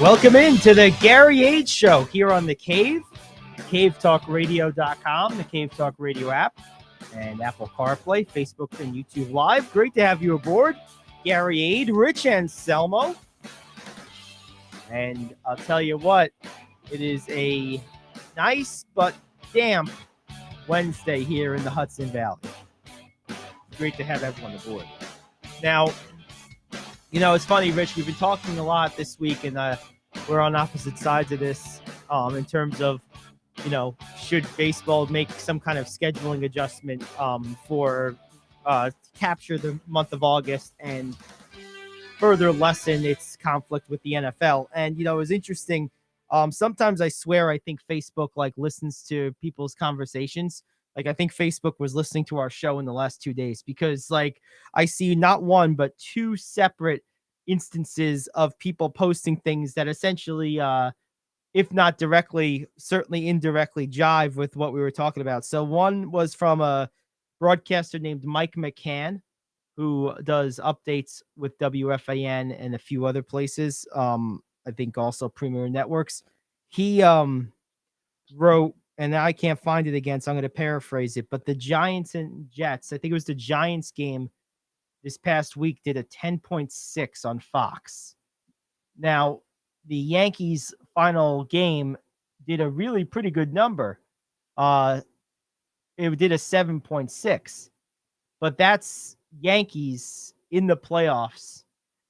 Welcome into the Gary Ayd Show here on The Cave, cavetalkradio.com, the Cave Talk Radio app, and Apple CarPlay, Facebook, and YouTube Live. Great to have you aboard. Gary Ayd, Rich Anselmo. And I'll tell you what, it is a nice but damp Wednesday here in the Hudson Valley. Great to have everyone aboard. Now, you know, it's funny, Rich, we've been talking a lot this week, and we're on opposite sides of this in terms of, you know, should baseball make some kind of scheduling adjustment for capture the month of August and further lessen its conflict with the NFL. And, you know, it was interesting. Sometimes I swear I think Facebook, like, listens to people's conversations. Like, I think Facebook was listening to our show in the last 2 days because, like, I see not one, but two separate instances of people posting things that essentially, if not directly, certainly indirectly jive with what we were talking about. So one was from a broadcaster named Mike McCann, who does updates with WFAN and a few other places. I think also Premier Networks. He wrote, and I can't find it again, so I'm going to paraphrase it, but the Giants and Jets, I think it was the Giants game this past week, did a 10.6 on Fox. Now, the Yankees' final game did a really pretty good number. It did a 7.6, but that's Yankees in the playoffs,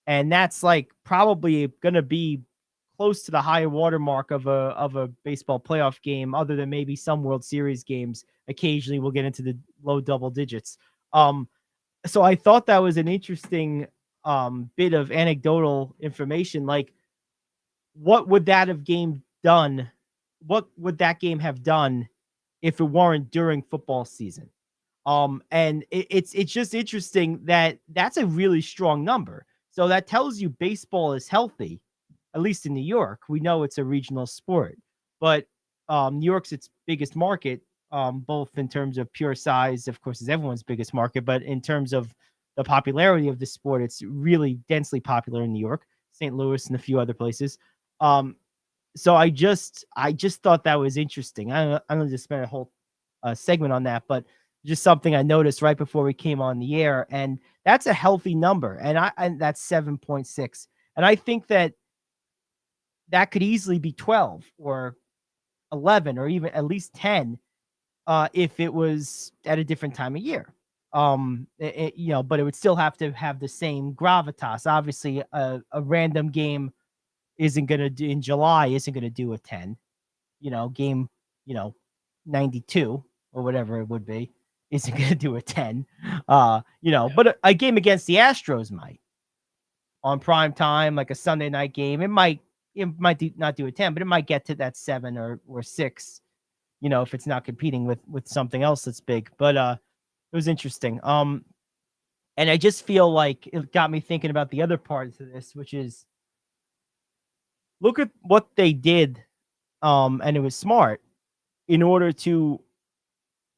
and that's like probably going to be close to the high watermark of a baseball playoff game, other than maybe some World Series games. Occasionally we'll get into the low double digits. So I thought that was an interesting bit of anecdotal information. Like, what would that have game done? What would that game have done if it weren't during football season? And it's just interesting that that's a really strong number. So that tells you baseball is healthy, at least in New York. We know it's a regional sport, but New York's its biggest market, both in terms of pure size, of course, is everyone's biggest market, but in terms of the popularity of the sport, it's really densely popular in New York, St. Louis, and a few other places. So I just thought that was interesting. I'm going to just spend a whole segment on that, but just something I noticed right before we came on the air, and that's a healthy number, and that's 7.6, and I think that could easily be 12 or 11 or even at least 10 if it was at a different time of year. You know, but it would still have to have the same gravitas. Obviously, a random game isn't going to do in July, isn't going to do a 10, you know, game, you know, 92 or whatever it would be, isn't going to do a 10, you know, but a game against the Astros might on prime time, like a Sunday night game. It might not do a 10, but it might get to that 7 or 6, you know, if it's not competing with something else that's big. But it was interesting. And I just feel like it got me thinking about the other parts of this, which is, look at what they did, and it was smart, in order to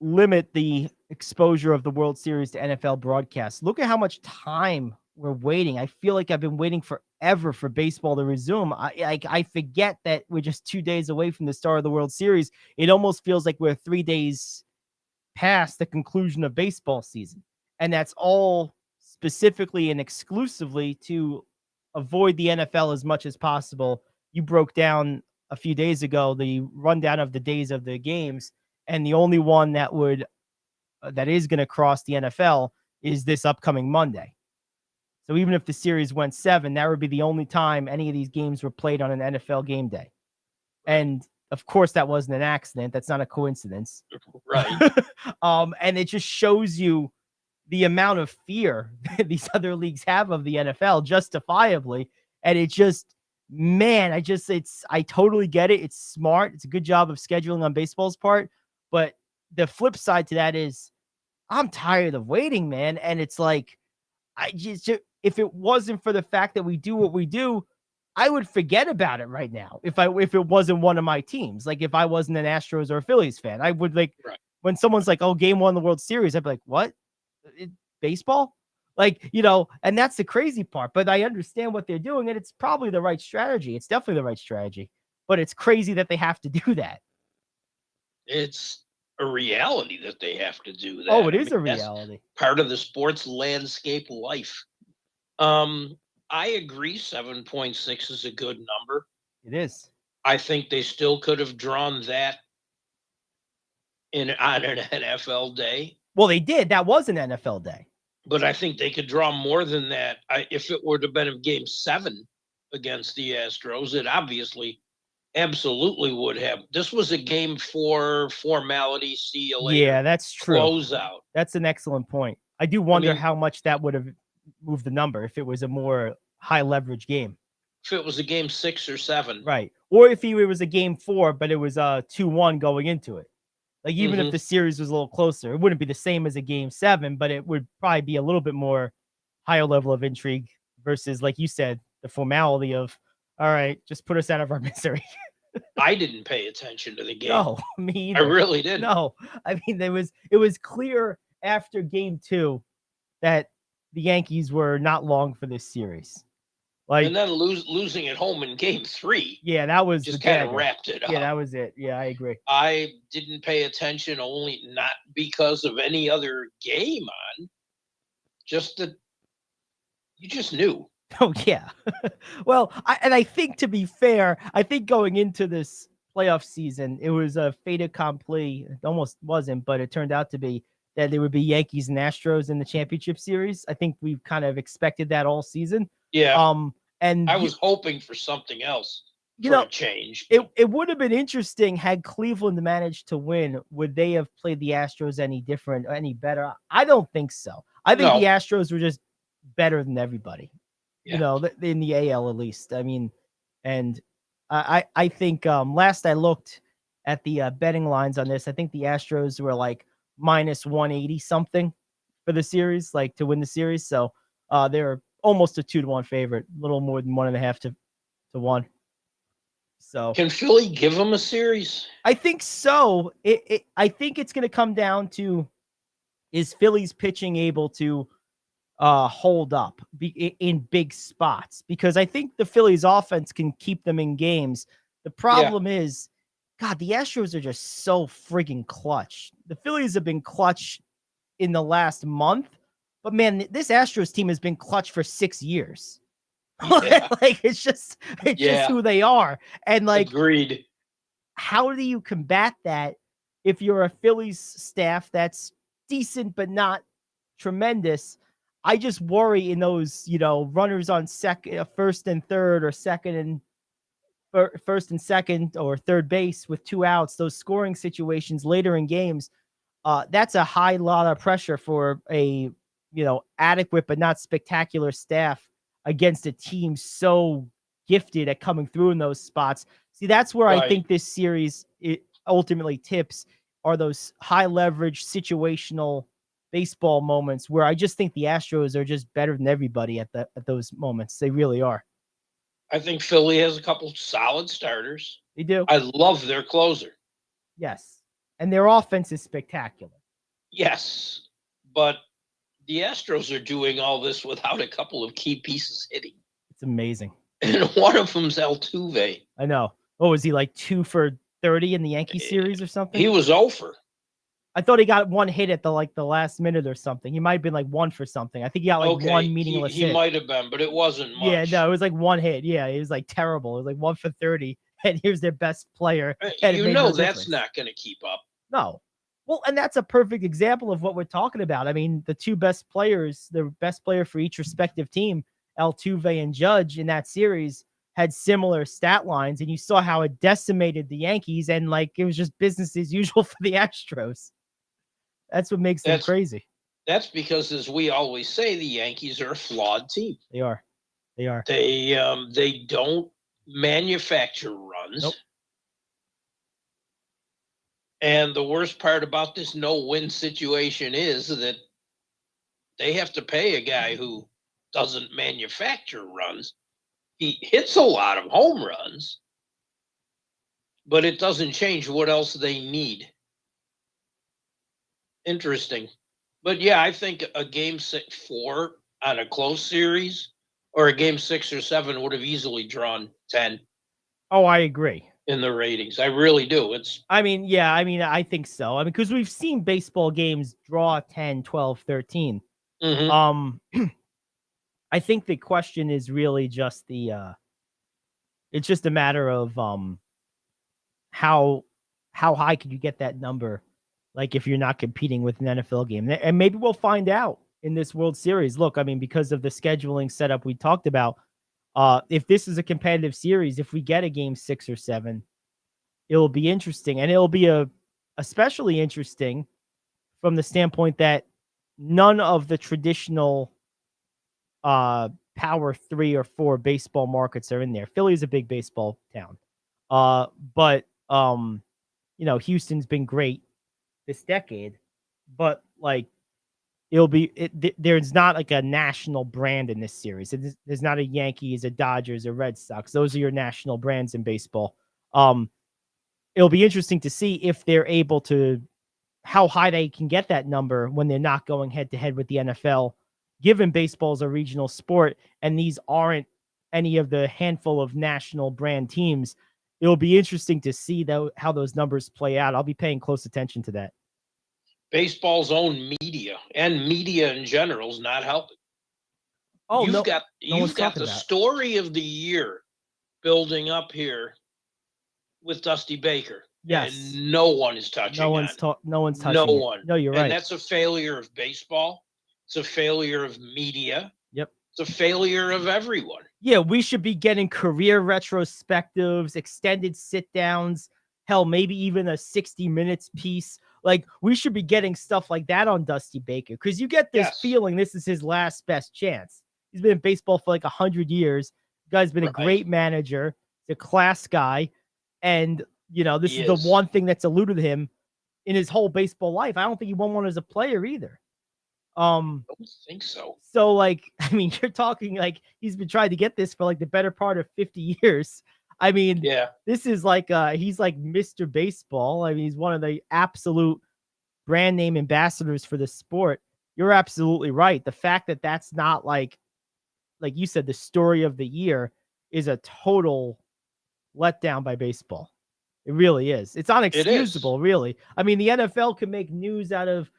limit the exposure of the World Series to NFL broadcasts. Look at how much time we're waiting. I feel like I've been waiting forever for baseball to resume. I forget that we're just 2 days away from the start of the World Series. It almost feels like we're 3 days past the conclusion of baseball season. And that's all specifically and exclusively to avoid the NFL as much as possible. You broke down a few days ago the rundown of the days of the games, and the only one that is going to cross the NFL is this upcoming Monday. So even if the series went 7, that would be the only time any of these games were played on an NFL game day. And of course, that wasn't an accident. That's not a coincidence. Right. And it just shows you the amount of fear that these other leagues have of the NFL, justifiably. And it just, man, I totally get it. It's smart. It's a good job of scheduling on baseball's part. But the flip side to that is, I'm tired of waiting, man. And it's like, if it wasn't for the fact that we do what we do, I would forget about it right now. If it wasn't one of my teams, like if I wasn't an Astros or a Phillies fan, I would, like, when someone's like, "Oh, game 1 of the World Series," I'd be like, "What? Baseball?" Like, and that's the crazy part. But I understand what they're doing, and it's probably the right strategy. It's definitely the right strategy. But it's crazy that they have to do that. It's a reality that they have to do that. Oh, it is mean, a that's reality. part of the sports landscape life. I agree 7.6 is a good number. It is. I think they still could have drawn that on an NFL day, Well, they did. That was an NFL day. but I think they could draw more than that. If it would have been a game 7 against the Astros, it obviously absolutely would have. This was a game for formality, see you later. Yeah, that's true. Closeout. That's an excellent point. I do wonder how much that would have moved the number if it was a more high leverage game. If it was a game 6 or 7. Right. Or if it was a game 4, but it was 2-1 going into it. Like, even if the series was a little closer, it wouldn't be the same as a game 7, but it would probably be a little bit more higher level of intrigue versus, like you said, the formality of, all right, just put us out of our misery. I didn't pay attention to the game. No, me either. I really didn't. No, I mean, it was clear after game 2 that the Yankees were not long for this series. Like, and then losing at home in game 3. Yeah, that was just kind of wrapped it up. Yeah, that was it. Yeah, I agree. I didn't pay attention only not because of any other game on, just that you just knew. Oh, yeah. Well, I think, to be fair, I think going into this playoff season, it was a fait accompli. It almost wasn't, but it turned out to be that there would be Yankees and Astros in the championship series. I think we've kind of expected that all season. Yeah. And I was hoping for something else for a change. It would have been interesting had Cleveland managed to win. Would they have played the Astros any different or any better? I don't think so. I think the Astros were just better than everybody. Yeah. In the AL at least. I mean, and I think last I looked at the betting lines on this, I think the Astros were like minus 180 something for the series, like to win the series. So they're almost a 2-1 favorite, a little more than 1.5 to 1. So can Philly give them a series? I think so. I think it's going to come down to, is Philly's pitching able to hold up in big spots? Because I think the Phillies offense can keep them in games. The problem is, God, the Astros are just so friggin' clutch. The Phillies have been clutch in the last month, but man, this Astros team has been clutch for 6 years. Yeah. Like, it's just who they are. And like, agreed. How do you combat that if you're a Phillies staff that's decent but not tremendous? I just worry in those, runners on first and third, or first and second, or third base with 2 outs, those scoring situations later in games. That's a high lot of pressure for a, adequate but not spectacular staff against a team so gifted at coming through in those spots. See, that's where I think this series ultimately tips, are those high leverage situational baseball moments where I just think the Astros are just better than everybody at those moments. They really are. I think Philly has a couple solid starters. They do. I love their closer. Yes. And their offense is spectacular. Yes. But the Astros are doing all this without a couple of key pieces hitting. It's amazing. And one of them's Altuve. I know. Oh, was he like 2 for 30 in the Yankee series or something? He was 0 for. I thought he got 1 hit at the last minute or something. He might have been like 1 for something. I think he got like 1 meaningless hit. He might have been, but it wasn't much. Yeah, no, it was like 1 hit. Yeah, it was like terrible. It was like 1 for 30, and here's their best player. That's not going to keep up. No. Well, and that's a perfect example of what we're talking about. I mean, the 2 best players, the best player for each respective team, Altuve and Judge, in that series had similar stat lines, and you saw how it decimated the Yankees, and like it was just business as usual for the Astros. That's what makes them crazy. That's because, as we always say, the Yankees are a flawed team. They are. They don't manufacture runs. Nope. And the worst part about this no-win situation is that they have to pay a guy who doesn't manufacture runs. He hits a lot of home runs, but it doesn't change what else they need. Interesting. But yeah, I think a game 4 on a close series, or a game 6 or 7 would have easily drawn 10 Oh, I agree. in the ratings. I really do. I think so. I mean, because we've seen baseball games draw 10, 12, 13. Mhm. I think the question is really just it's just a matter of how high could you get that number, like if you're not competing with an NFL game. And maybe we'll find out in this World Series. Look, I mean, because of the scheduling setup we talked about, if this is a competitive series, if we get a game 6 or 7, it'll be interesting, and it'll be especially interesting from the standpoint that none of the traditional power 3 or 4 baseball markets are in there. Philly's a big baseball town. But Houston's been great this decade, but like there's not like a national brand in this series. There's not a Yankees, a Dodgers, a Red Sox. Those are your national brands in baseball. It'll be interesting to see if they're able to, how high they can get that number when they're not going head to head with the NFL, given baseball's a regional sport and these aren't any of the handful of national brand teams. It'll be interesting to see though how those numbers play out. I'll be paying close attention to that. Baseball's own media and media in general is not helping. Oh, you've got the about story of the year building up here with Dusty Baker. Yes. And no one is touching No one's touching No it. one. No, you're right. And that's a failure of baseball. It's a failure of media. Yep. It's a failure of everyone. Yeah, we should be getting career retrospectives, extended sit downs, hell, maybe even a 60 minutes piece. Like, we should be getting stuff like that on Dusty Baker, because you get this feeling this is his last best chance. He's been in baseball for like 100 years. The guy's been a great manager, the class guy, and this is the one thing that's eluded him in his whole baseball life. I don't think he won one as a player either. I don't think so. So, like, I mean, you're talking like he's been trying to get this for like the better part of 50 years. I mean, this is like he's like Mr. Baseball. I mean, he's one of the absolute brand name ambassadors for the sport. You're absolutely right. The fact that that's not like you said, the story of the year is a total letdown by baseball. It really is. It's unexcusable, really. I mean, the NFL can make news out of,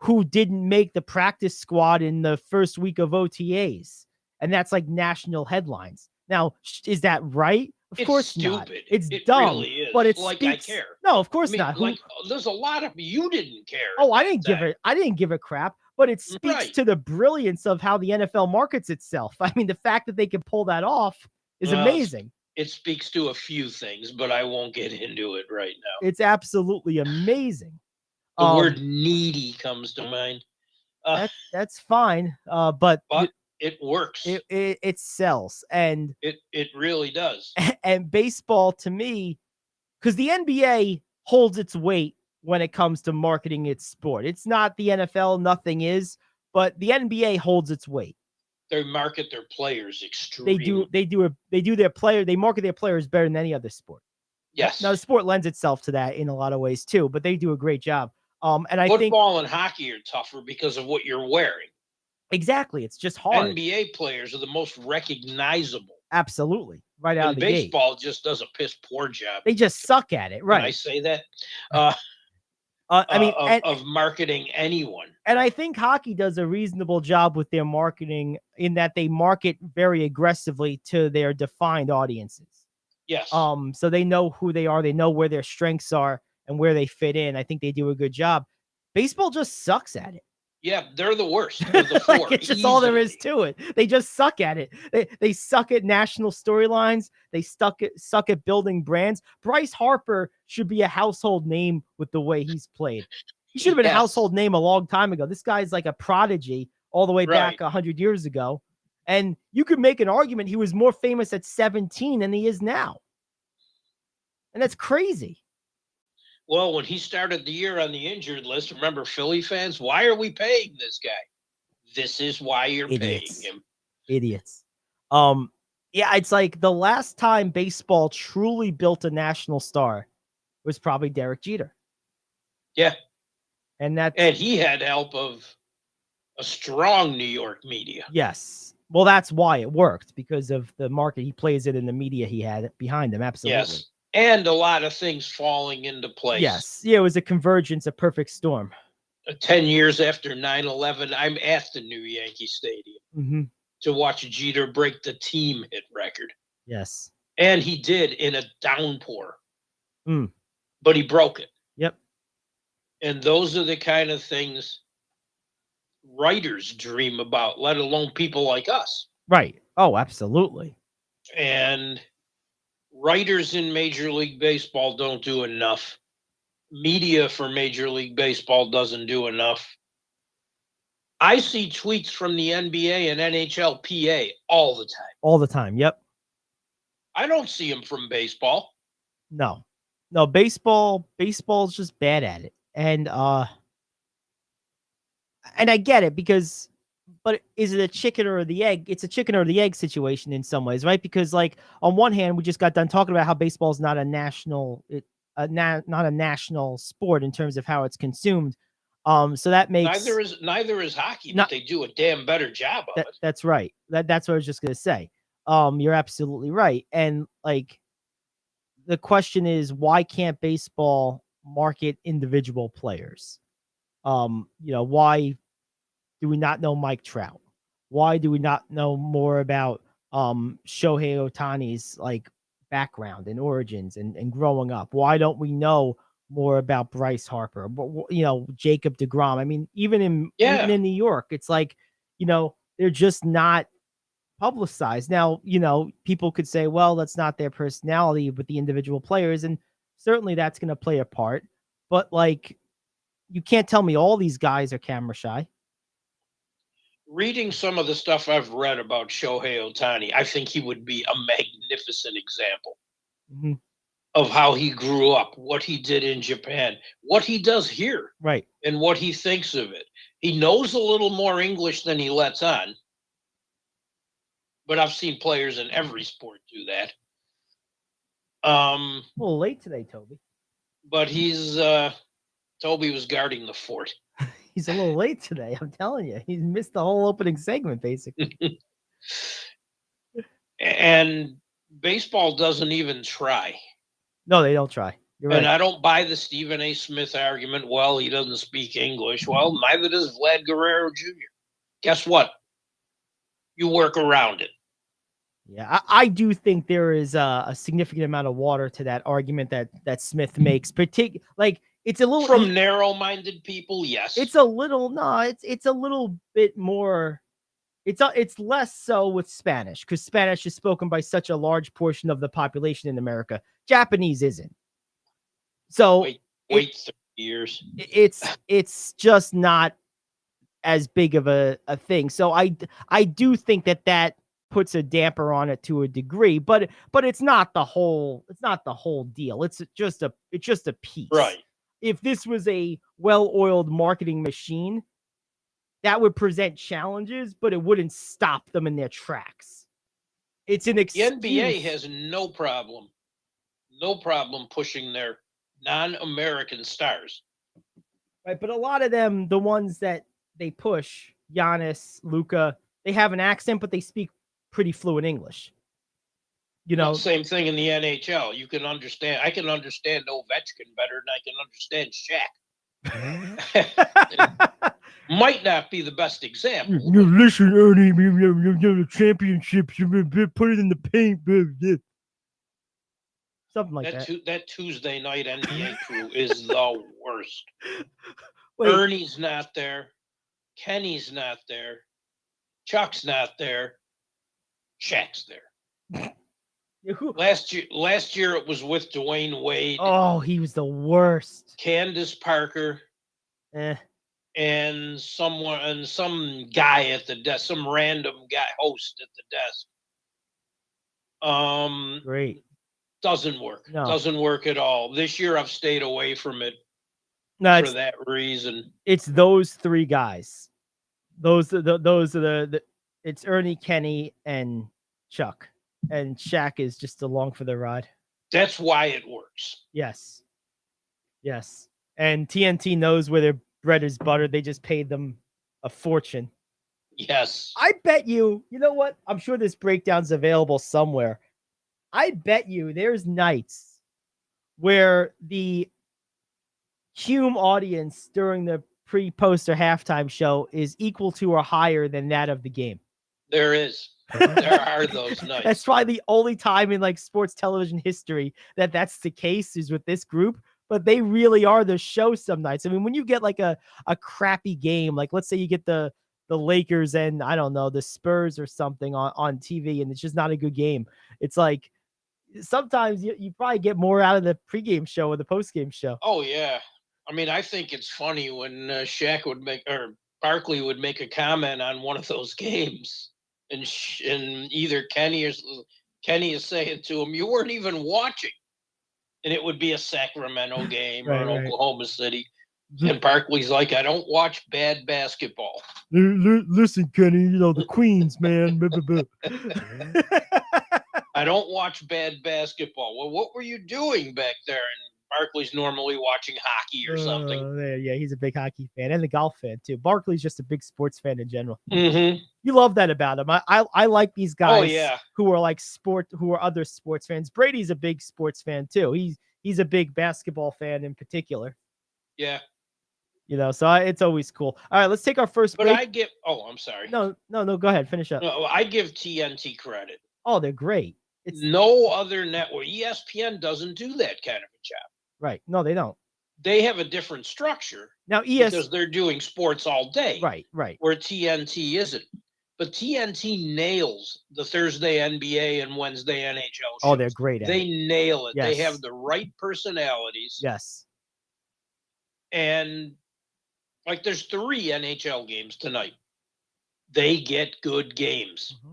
who didn't make the practice squad in the first week of OTAs. And that's like national headlines. Now, is that right? Of course stupid. Not. It's dumb. Really is. But it like speaks, I care. No, of course not. There's a lot of you didn't care. Oh, I didn't give a crap. But it speaks to the brilliance of how the NFL markets itself. I mean, the fact that they can pull that off is amazing. It speaks to a few things, but I won't get into it right now. It's absolutely amazing. The word needy comes to mind. That's fine. But it works. It sells. And it really does. And baseball, to me, because the NBA holds its weight when it comes to marketing its sport. It's not the NFL, nothing is, but the NBA holds its weight. They market their players extremely. They market their players better than any other sport. Yes. Now the sport lends itself to that in a lot of ways too, but they do a great job. And I think football and hockey are tougher because of what you're wearing. Exactly. It's just hard. NBA players are the most recognizable. Absolutely. Right out of the gate. Baseball just does a piss poor job. They just suck at it. Right. Can I say that? Of marketing anyone. And I think hockey does a reasonable job with their marketing in that they market very aggressively to their defined audiences. Yes. So they know who they are. They know where their strengths are and where they fit in. I think they do a good job. Baseball just sucks at it. Yeah, they're the worst. They're the four, like it's just all there is to it. They just suck at it. They suck at national storylines. They suck at building brands. Bryce Harper should be a household name with the way he's played. He should have been a household name a long time ago. This guy's like a prodigy all the way back 100 years ago. And you could make an argument he was more famous at 17 than he is now. And that's crazy. Well, when he started the year on the injured list, remember, Philly fans, why are we paying this guy? This is why you're paying him. Idiots. Yeah, it's like the last time baseball truly built a national star was probably Derek Jeter. Yeah. And he had help of a strong New York media. Yes. Well, that's why it worked, because of the market he plays it and the media he had behind him. Absolutely. Yes. And a lot of things falling into place. Yes. Yeah, it was a convergence, a perfect storm. 10 years after 9/11, I'm at the new Yankee Stadium to watch Jeter break the team hit record. Yes. And he did in a downpour. Mm. But he broke it. Yep. And those are the kind of things writers dream about, let alone people like us. Right. Oh, absolutely. And writers in Major League Baseball don't do enough. Media for Major League Baseball doesn't do enough. I see tweets from the NBA and NHLPA all the time. All the time. Yep. I don't see them from baseball. No. Baseball's just bad at it. And I get it, because, but is it a chicken or the egg? It's a chicken or the egg situation in some ways, right? Because, like, on one hand, we just got done talking about how baseball is not a national, not a national sport in terms of how it's consumed. So that makes neither is hockey, but they do a damn better job of it. That's right. That's what I was just gonna say. You're absolutely right. And, like, the question is, why can't baseball market individual players? Why do we not know Mike Trout? Why do we not know more about Shohei Ohtani's, like, background and origins and growing up? Why don't we know more about Bryce Harper? Jacob DeGrom. I mean, even in New York, it's like, they're just not publicized. Now, people could say, well, that's not their personality with the individual players, and certainly that's going to play a part. But, like, you can't tell me all these guys are camera shy. Reading some of the stuff I've read about Shohei Ohtani, I think he would be a magnificent example of how he grew up, what he did in Japan, what he does here, right, and what he thinks of it. He knows a little more English than he lets on, but I've seen players in every sport do that. A little late today, Toby. But Toby was guarding the fort. He's a little late today. I'm telling you, he missed the whole opening segment, basically. And baseball doesn't even try. No, they don't try. You're right. And I don't buy the Stephen A. Smith argument. Well, he doesn't speak English. Well, neither does Vlad Guerrero Jr. Guess what? You work around it. Yeah, I do think there is a significant amount of water to that argument that Smith makes. Like, it's a little from narrow-minded people. Yes, it's a little it's a little bit more. It's less so with Spanish, because Spanish is spoken by such a large portion of the population in America. Japanese isn't. So wait 30 years. It's just not as big of a thing. So I do think that puts a damper on it to a degree, but it's not the whole deal. It's just a piece. Right. If this was a well-oiled marketing machine, that would present challenges, but it wouldn't stop them in their tracks. It's an excuse. The NBA has no problem pushing their non-American stars. Right, but a lot of them, the ones that they push, Giannis, Luka, they have an accent, but they speak pretty fluent English. Same thing in the NHL. You can understand. I can understand Ovechkin better than I can understand Shaq. Might not be the best example. Listen, Ernie, the championships, put it in the paint. Something like that. That Tuesday night NBA crew is the worst. Wait. Ernie's not there. Kenny's not there. Chuck's not there. Shaq's there. Last year it was with Dwayne Wade. Oh, he was the worst. Candace Parker. And some guy at the desk, some random guy host at the desk. Great. Doesn't work. No. Doesn't work at all. This year I've stayed away from it for that reason. It's those three guys. Those are the it's Ernie, Kenny, and Chuck. And Shaq is just along for the ride. That's why it works. Yes. And TNT knows where their bread is buttered. They just paid them a fortune. Yes. I bet you know what? I'm sure this breakdown's available somewhere. I bet you there's nights where the Hume audience during the pre-post or halftime show is equal to or higher than that of the game. There is. There are those nights. That's probably the only time in like sports television history that that's the case is with this group. But they really are the show some nights. I mean, when you get like a crappy game, like let's say you get the Lakers and I don't know, the Spurs or something on TV, and it's just not a good game. It's like sometimes you probably get more out of the pregame show or the postgame show. Oh yeah. I mean, I think it's funny when Shaq would Barkley would make a comment on one of those games, and either Kenny is saying to him, "You weren't even watching," and it would be a Sacramento game or an Oklahoma City, and Barkley's like, "I don't watch bad basketball." Listen, Kenny, the Queens, man. I don't watch bad basketball. Well, what were you doing back there? And Barkley's normally watching hockey or something. Yeah, he's a big hockey fan and a golf fan too. Barkley's just a big sports fan in general. Mm-hmm. You love that about him. I like these guys who are like who are other sports fans. Brady's a big sports fan too. He's a big basketball fan in particular. Yeah. So it's always cool. All right, let's take our first break. I'm sorry. No, go ahead. Finish up. No, I give TNT credit. Oh, they're great. No other network. ESPN doesn't do that kind of a job. Right. No, they don't. They have a different structure. Now, because they're doing sports all day. Right. Where TNT isn't. But TNT nails the Thursday NBA and Wednesday NHL shows. Oh, they're great at it. They nail it. Yes. They have the right personalities. Yes. And like there's 3 NHL games tonight. They get good games. Mm-hmm.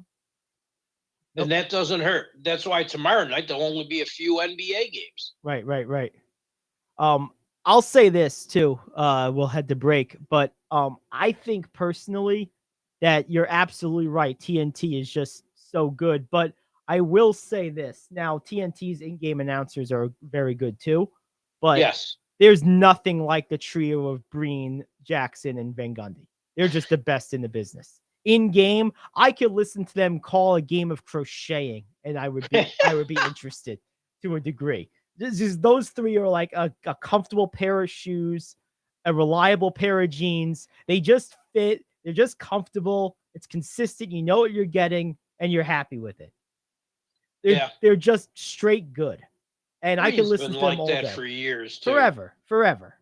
And that doesn't hurt. That's why tomorrow night there'll only be a few NBA games. Right. I'll say this too. We'll head to break, but I think personally that you're absolutely right. TNT is just so good, but I will say this. Now, TNT's in-game announcers are very good too, but yes, there's nothing like the trio of Breen, Jackson, and Van Gundy. They're just the best in the business. In game, I could listen to them call a game of crocheting, and I would be interested to a degree. Those 3 are like a comfortable pair of shoes, a reliable pair of jeans. They just fit. They're just comfortable. It's consistent. You know what you're getting, and you're happy with it. They're just straight good, and I can listen to them all day. For years, too. Forever.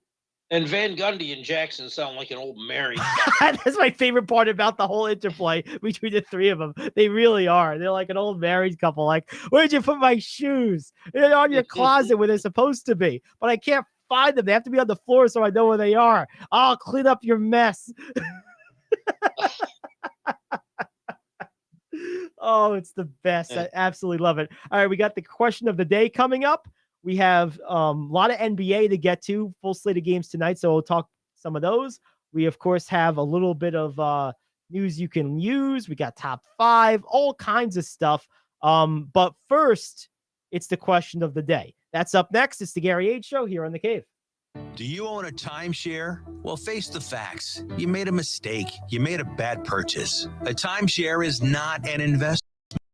And Van Gundy and Jackson sound like an old married. That's my favorite part about the whole interplay between the 3 of them. They really are. They're like an old married couple. Like, where'd you put my shoes? They're on your closet where they're supposed to be, but I can't find them. They have to be on the floor so I know where they are. I'll clean up your mess. Oh, it's the best. I absolutely love it. All right, we got the question of the day coming up. We have a lot of NBA to get to, full slate of games tonight, so we'll talk some of those. We, of course, have a little bit of news you can use. We got top 5, all kinds of stuff. But first, it's the question of the day. That's up next. It's the Gary Ayd Show here on The Cave. Do you own a timeshare? Well, face the facts. You made a mistake. You made a bad purchase. A timeshare is not an investment.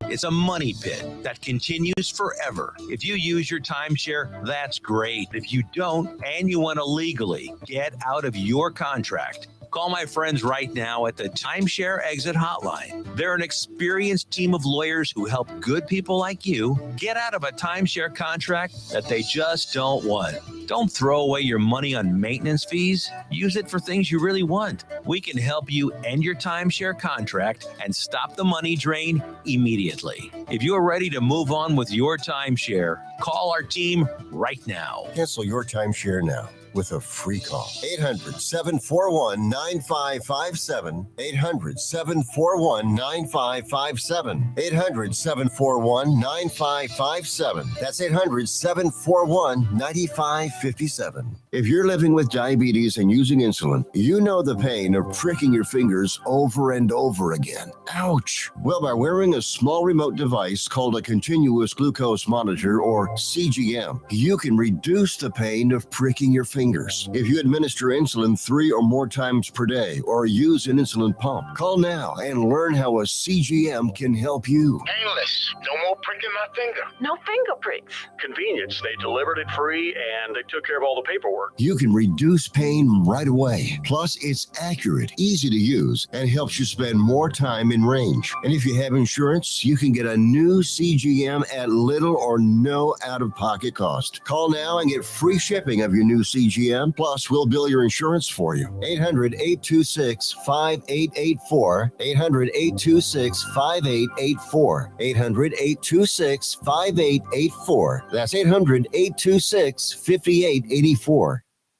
It's a money pit that continues forever. If you use your timeshare, that's great. If you don't, and you want to legally get out of your contract, call my friends right now at the Timeshare Exit Hotline. They're an experienced team of lawyers who help good people like you get out of a timeshare contract that they just don't want. Don't throw away your money on maintenance fees. Use it for things you really want. We can help you end your timeshare contract and stop the money drain immediately. If you're ready to move on with your timeshare, call our team right now. Cancel your timeshare now with a free call. 800-741-9557. 800-741-9557. 800-741-9557. That's 800-741-9557. If you're living with diabetes and using insulin, you know the pain of pricking your fingers over and over again. Ouch! Well, by wearing a small remote device called a continuous glucose monitor, or CGM, you can reduce the pain of pricking your fingers. If you administer insulin 3 or more times per day or use an insulin pump, call now and learn how a CGM can help you. Painless. No more pricking my finger. No finger pricks. Convenience. They delivered it free and they took care of all the paperwork. You can reduce pain right away. Plus, it's accurate, easy to use, and helps you spend more time in range. And if you have insurance, you can get a new CGM at little or no out-of-pocket cost. Call now and get free shipping of your new CGM. Plus, we'll bill your insurance for you. 800-826-5884. 800-826-5884. 800-826-5884. That's 800-826-5884.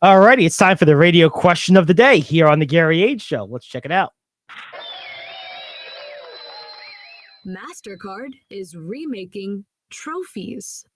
All righty, it's time for the radio question of the day here on the Gary Ayd Show. Let's check it out. MasterCard is remaking trophies.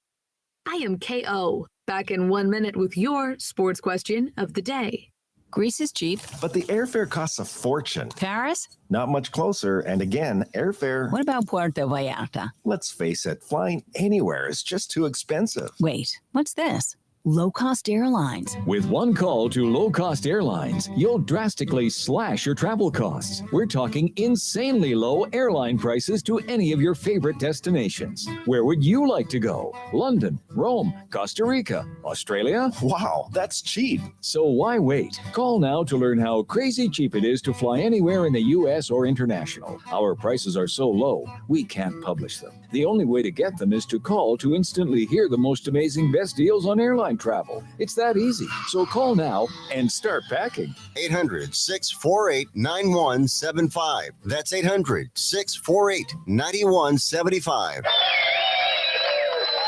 I am KO, back in 1 minute with your sports question of the day. Greece is cheap. But the airfare costs a fortune. Paris? Not much closer. And again, airfare. What about Puerto Vallarta? Let's face it, flying anywhere is just too expensive. Wait, what's this? Low-cost airlines. With one call to low-cost airlines, you'll drastically slash your travel costs. We're talking insanely low airline prices to any of your favorite destinations. Where would you like to go? London, Rome, Costa Rica, Australia? Wow, that's cheap. So why wait? Call now to learn how crazy cheap it is to fly anywhere in the U.S. or international. Our prices are so low, we can't publish them. The only way to get them is to call to instantly hear the most amazing best deals on airline travel. It's that easy. So call now and start packing. 800-648-9175. That's 800-648-9175.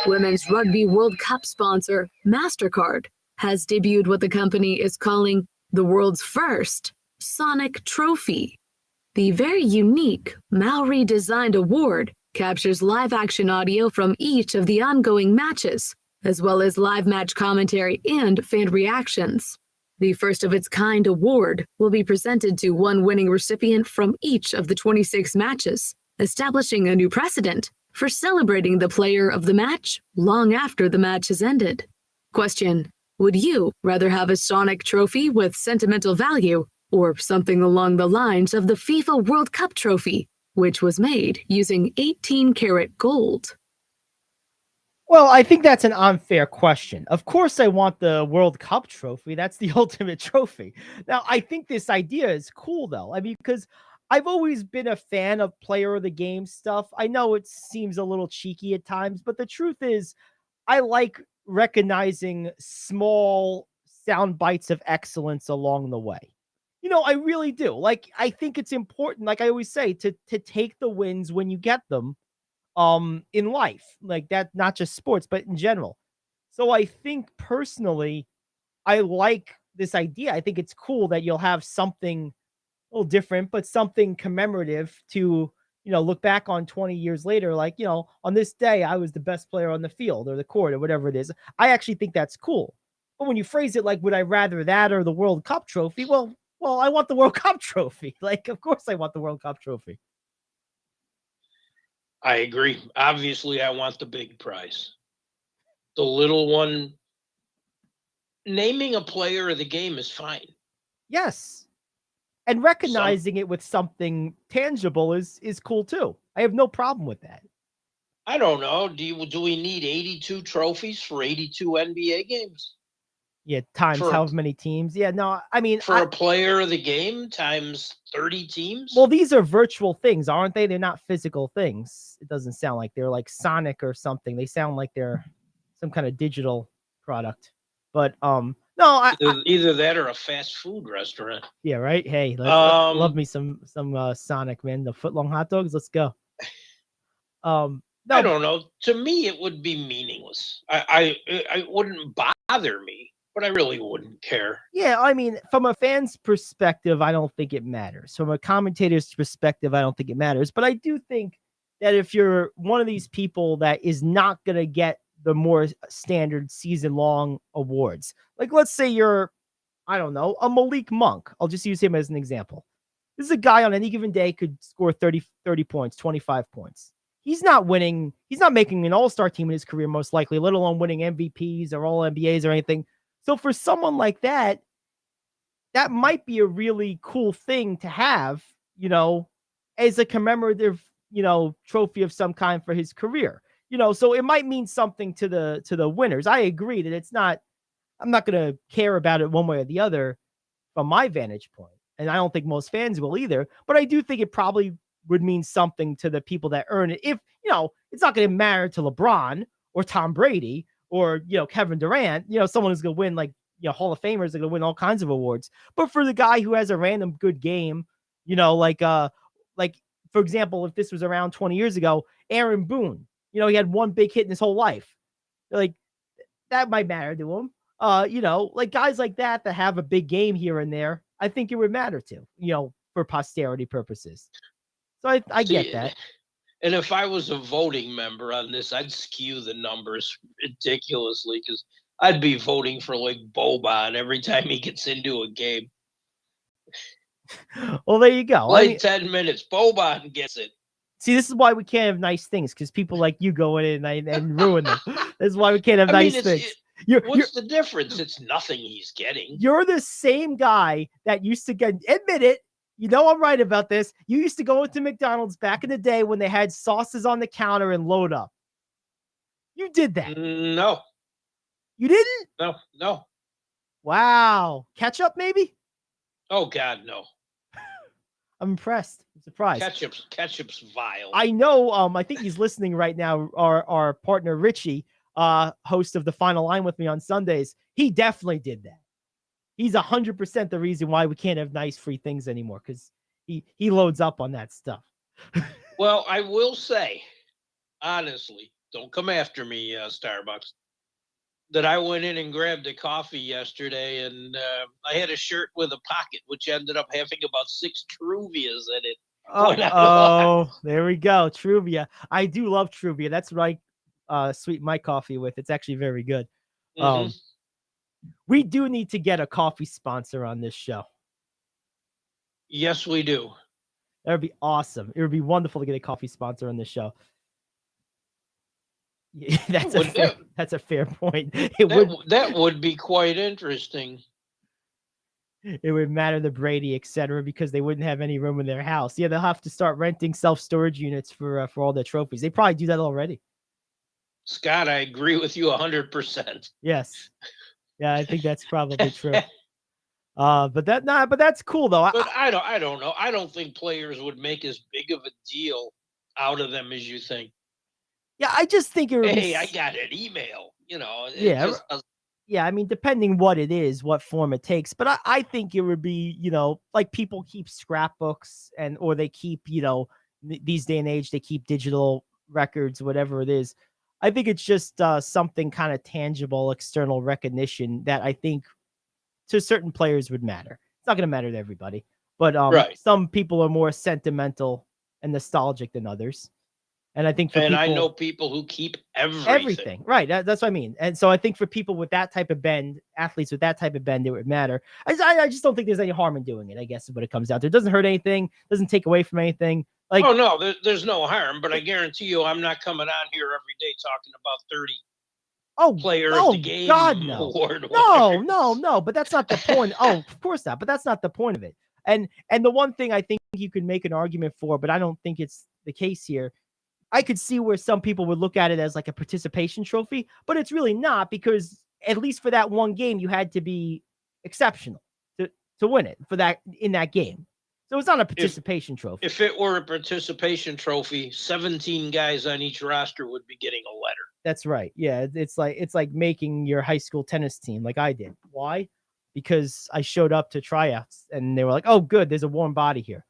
Women's Rugby World Cup sponsor, MasterCard, has debuted what the company is calling the world's first Sonic Trophy. The very unique Maori-designed award captures live-action audio from each of the ongoing matches, as well as live match commentary and fan reactions. The first-of-its-kind award will be presented to one winning recipient from each of the 26 matches, establishing a new precedent for celebrating the player of the match long after the match has ended. Question: would you rather have a Sonic trophy with sentimental value, or something along the lines of the FIFA World Cup trophy, which was made using 18-karat gold? Well, I think that's an unfair question. Of course, I want the World Cup trophy. That's the ultimate trophy. Now, I think this idea is cool, though. I mean, because I've always been a fan of player of the game stuff. I know it seems a little cheeky at times, but the truth is, I like recognizing small sound bites of excellence along the way. You know, I really do. Like, I think it's important, like I always say, to take the wins when you get them in life. Like that, not just sports, but in general. So I think personally, I like this idea. I think it's cool that you'll have something a little different, but something commemorative to, you know, look back on 20 years later, like, you know, on this day, I was the best player on the field or the court or whatever it is. I actually think that's cool. But when you phrase it like, would I rather that or the World Cup trophy? Well, I want the World Cup trophy. Like, of course I want the World Cup trophy. I agree. Obviously, I want the big prize. The little one, naming a player of the game is fine. Yes. And recognizing it with something tangible is cool too. I have no problem with that. I don't know. Do we need 82 trophies for 82 NBA games? Yeah, times however many teams. Yeah, no, I mean, for a player of the game times 30 teams. Well, these are virtual things, aren't they? They're not physical things. It doesn't sound like they're like Sonic or something. They sound like they're some kind of digital product. But no, either that or a fast food restaurant. Yeah, right. Hey, love me some Sonic, man. The footlong hot dogs. Let's go. No, I don't know. To me, it would be meaningless. I wouldn't bother me. But I really wouldn't care. Yeah, I mean, from a fan's perspective, I don't think it matters. From a commentator's perspective, I don't think it matters. But I do think that if you're one of these people that is not going to get the more standard season-long awards. Like, let's say you're, I don't know, a Malik Monk. I'll just use him as an example. This is a guy on any given day could score 30 points, 25 points. He's not winning. He's not making an all-star team in his career, most likely, let alone winning MVPs or all NBAs or anything. So for someone like that, that might be a really cool thing to have, as a commemorative, trophy of some kind for his career. So it might mean something to the winners. I agree that it's not, I'm not going to care about it one way or the other from my vantage point. And I don't think most fans will either, but I do think it probably would mean something to the people that earn it. If, it's not going to matter to LeBron or Tom Brady or, Kevin Durant, someone who's going to win like, Hall of Famers are going to win all kinds of awards. But for the guy who has a random good game, like for example, if this was around 20 years ago, Aaron Boone, he had one big hit in his whole life. Like that might matter to him. Like guys like that have a big game here and there, I think it would matter to, for posterity purposes. So I get that. And if I was a voting member on this, I'd skew the numbers ridiculously because I'd be voting for like Boban every time he gets into a game. Well, there you go. Play 10 minutes. Boban gets it. See, this is why we can't have nice things, because people like you go in and ruin them. This is why we can't have nice things. What's the difference? It's nothing he's getting. You're the same guy that used to admit it. I'm right about this. You used to go into McDonald's back in the day when they had sauces on the counter and load up. You did that. No. You didn't? No. Wow. Ketchup, maybe? Oh, God, no. I'm impressed. I'm surprised. Ketchup's vile. I know. I think he's listening right now. Our partner, Richie, host of The Final Line with me on Sundays. He definitely did that. He's 100% the reason why we can't have nice free things anymore, because he loads up on that stuff. Well, I will say, honestly, don't come after me, Starbucks, that I went in and grabbed a coffee yesterday, and I had a shirt with a pocket, which ended up having about 6 Truvias in it. Oh, there we go. Truvia. I do love Truvia. That's what I sweeten my coffee with. It's actually very good. Mm-hmm. We do need to get a coffee sponsor on this show. Yes, we do. That would be awesome. It would be wonderful to get a coffee sponsor on this show. Yeah, that's a fair point. That would be quite interesting. It would matter to Brady, etc., because they wouldn't have any room in their house. Yeah, they'll have to start renting self-storage units for all their trophies. They probably do that already. Scott, I agree with you 100%. Yes. Yeah, I think that's probably true. But that's cool though. But I don't know. I don't think players would make as big of a deal out of them as you think. Yeah, I just think it would I got an email. Yeah, I mean, depending what it is, what form it takes. But I think it would be, like people keep scrapbooks or they keep, these day and age, they keep digital records, whatever it is. I think it's just something kind of tangible, external recognition that I think to certain players would matter. It's not going to matter to everybody, but right. Some people are more sentimental and nostalgic than others. And I think I know people who keep everything. Right. That's what I mean. And so I think for people with that type of bend, athletes with that type of bend, it would matter. I just don't think there's any harm in doing it, I guess is what it comes down to. It doesn't hurt anything, doesn't take away from anything. Like, oh no, there's no harm, but I guarantee you I'm not coming on here every day talking about 30 player of the game award. No, but that's not the point. Oh, of course not, but that's not the point of it. And the one thing I think you could make an argument for, but I don't think it's the case here. I could see where some people would look at it as like a participation trophy, but it's really not, because at least for that one game, you had to be exceptional to win it in that game. So it's not a participation trophy. If it were a participation trophy, 17 guys on each roster would be getting a letter. That's right. Yeah, it's like making your high school tennis team like I did. Why? Because I showed up to tryouts and they were like, "Oh, good, there's a warm body here."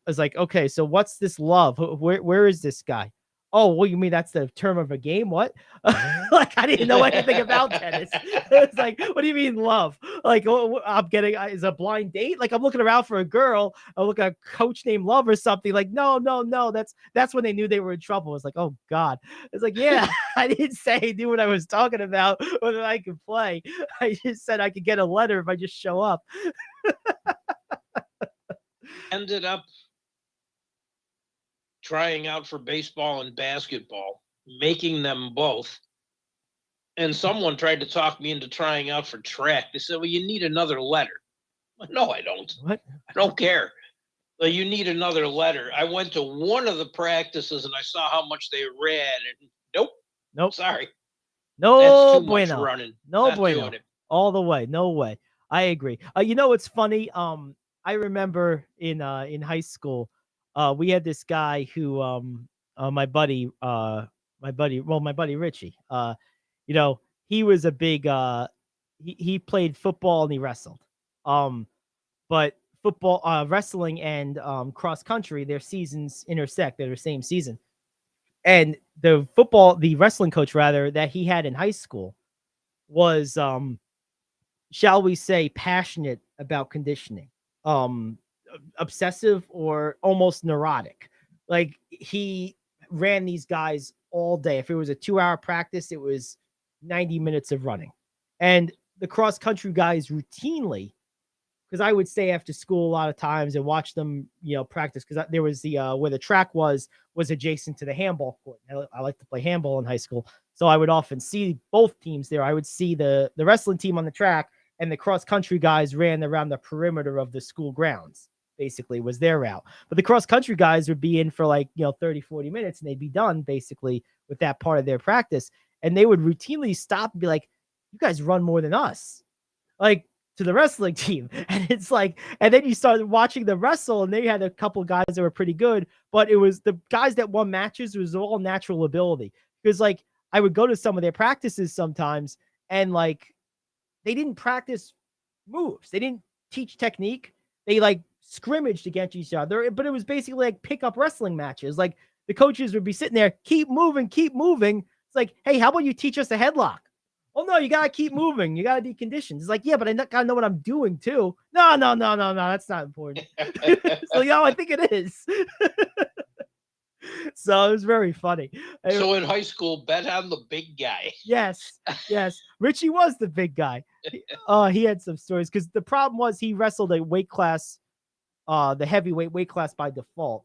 I was like, "Okay, so what's this love? Where is this guy?" Oh, well, you mean that's the term of a game? What? Like, I didn't know anything about tennis. It's like, what do you mean love? Like, I'm getting is a blind date? Like, I'm looking around for a girl. I look at a coach named Love or something. Like, no, no, no. That's when they knew they were in trouble. It's like, oh God. It's like, yeah, I didn't say I knew what I was talking about, whether I could play. I just said I could get a letter if I just show up. Ended up trying out for baseball and basketball, making them both. And someone tried to talk me into trying out for track. They said, well, you need another letter. I'm like, no, I don't. What? I don't care. Well, you need another letter. I went to one of the practices and I saw how much they ran. And nope. Sorry. No That's too bueno. much running. No Not bueno. doing it. All the way. No way. I agree. You know what's funny? I remember in high school, we had this guy who my buddy Richie. You know, he was a big he played football and he wrestled. But football, wrestling and cross country, their seasons intersect. They're the same season. And the wrestling coach rather that he had in high school was shall we say passionate about conditioning. Obsessive or almost neurotic. Like he ran these guys all day. If it was a 2-hour practice, it was 90 minutes of running. And the cross country guys routinely, because I would stay after school a lot of times and watch them, practice. Because there was the where the track was adjacent to the handball court. I like to play handball in high school, so I would often see both teams there. I would see the wrestling team on the track, and the cross country guys ran around the perimeter of the school grounds. Basically, was their route. But the cross country guys would be in for 30, 40 minutes, and they'd be done basically with that part of their practice. And they would routinely stop and be like, "You guys run more than us." Like, to the wrestling team. And it's like, and then you started watching them wrestle, and they had a couple guys that were pretty good, but it was the guys that won matches was all natural ability. Because I would go to some of their practices sometimes, and they didn't practice moves. They didn't teach technique. They scrimmaged against each other, but it was basically pickup wrestling matches. Like the coaches would be sitting there, keep moving, keep moving. It's like, hey, how about you teach us a headlock? Oh, no, you got to keep moving. You got to be conditioned. It's like, yeah, but I got to know what I'm doing too. No. That's not important. So, I think it is. So it was very funny. So in high school, bet on the big guy. Yes. Richie was the big guy. He had some stories because the problem was he wrestled a weight class, the heavyweight weight class by default.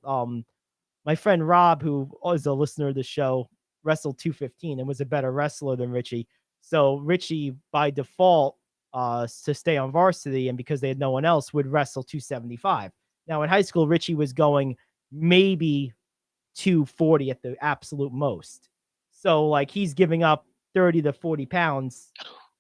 My friend Rob, who is a listener of the show, wrestled 215 and was a better wrestler than Richie. So Richie, by default, to stay on varsity and because they had no one else, would wrestle 275. Now in high school, Richie was going maybe 240 at the absolute most. So he's giving up 30 to 40 pounds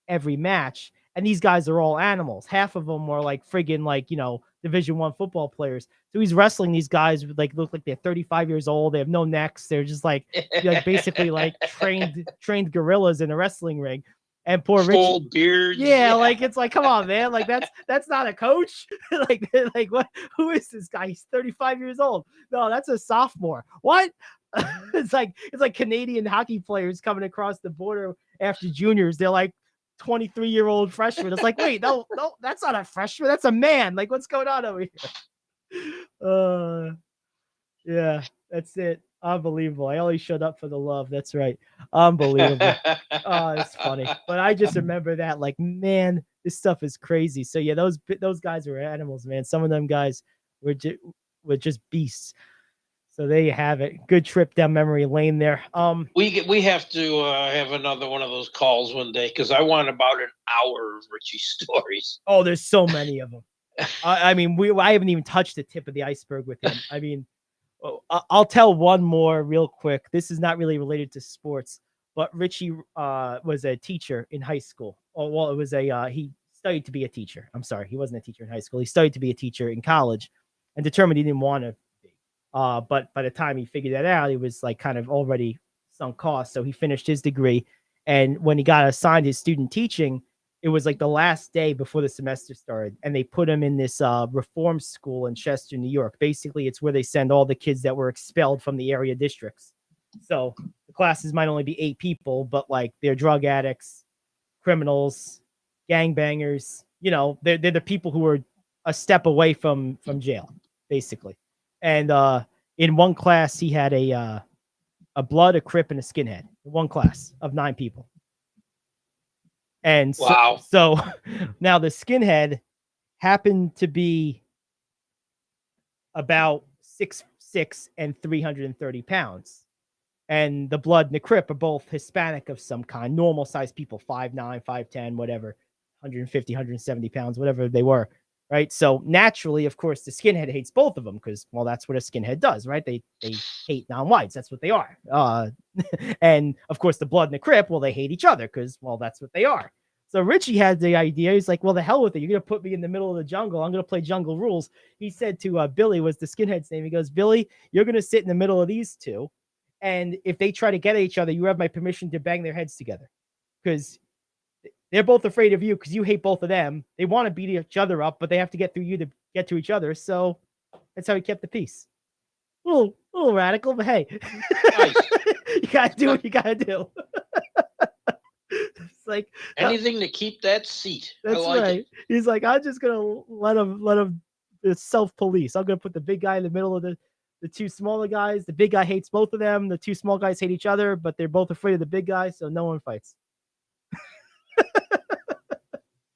every match. And these guys are all animals. Half of them are friggin' Division I football players. So he's wrestling these guys with look like they're 35 years old. They have no necks. They're just basically trained gorillas in a wrestling ring. And poor full Richie, beards. yeah, it's come on, man. That's not a coach. What? Who is this guy? He's 35 years old. No, that's a sophomore. What? It's like Canadian hockey players coming across the border after juniors. They're 23-year-old freshman. It's like, wait, no, that's not a freshman. That's a man. What's going on over here? Yeah, that's it. Unbelievable. I only showed up for the love. That's right. Unbelievable. Oh, it's funny. But I just remember that, man, this stuff is crazy. So yeah, those guys were animals, man. Some of them guys were just beasts. So there you have it. Good trip down memory lane there. We have to have another one of those calls one day because I want about an hour of Richie stories. Oh, there's so many of them. I haven't even touched the tip of the iceberg with him. I mean, I'll tell one more real quick. This is not really related to sports, but Richie was a teacher in high school. Oh, well, it was he studied to be a teacher. I'm sorry, he wasn't a teacher in high school. He studied to be a teacher in college, and determined he didn't want to be. But by the time he figured that out, he was kind of already sunk cost. So he finished his degree, and when he got assigned his student teaching, it was the last day before the semester started, and they put him in this reform school in Chester, New York. Basically, it's where they send all the kids that were expelled from the area districts. So the classes might only be 8 people, but like they're drug addicts, criminals, gangbangers. You know, they're the people who are a step away from jail, basically. And in one class, he had a blood, a crip, and a skinhead. One class of 9 people. And so, Wow. so now the skinhead happened to be about 6'6" and 330 pounds. And the blood and the crip are both Hispanic of some kind, normal sized people, 5'9", 5'10", whatever, 150, 170 pounds, whatever they were, right? So naturally, of course, the skinhead hates both of them because, well, that's what a skinhead does, right? They hate non-whites. That's what they are. And of course, the blood and the crip, well, they hate each other because, well, that's what they are. So Richie had the idea. He's like, well, the hell with it. You're going to put me in the middle of the jungle. I'm going to play jungle rules. He said to Billy, was the skinhead's name. He goes, Billy, you're going to sit in the middle of these two. And if they try to get at each other, you have my permission to bang their heads together because they're both afraid of you because you hate both of them. They want to beat each other up, but they have to get through you to get to each other. So that's how he kept the peace. A little radical, but hey, Nice. you got to do what you got to do. It's like Anything to keep that seat. that's I like right. it. He's like, I'm just going to let him self-police. I'm going to put the big guy in the middle of the two smaller guys. The big guy hates both of them. The two small guys hate each other, but they're both afraid of the big guy, so no one fights.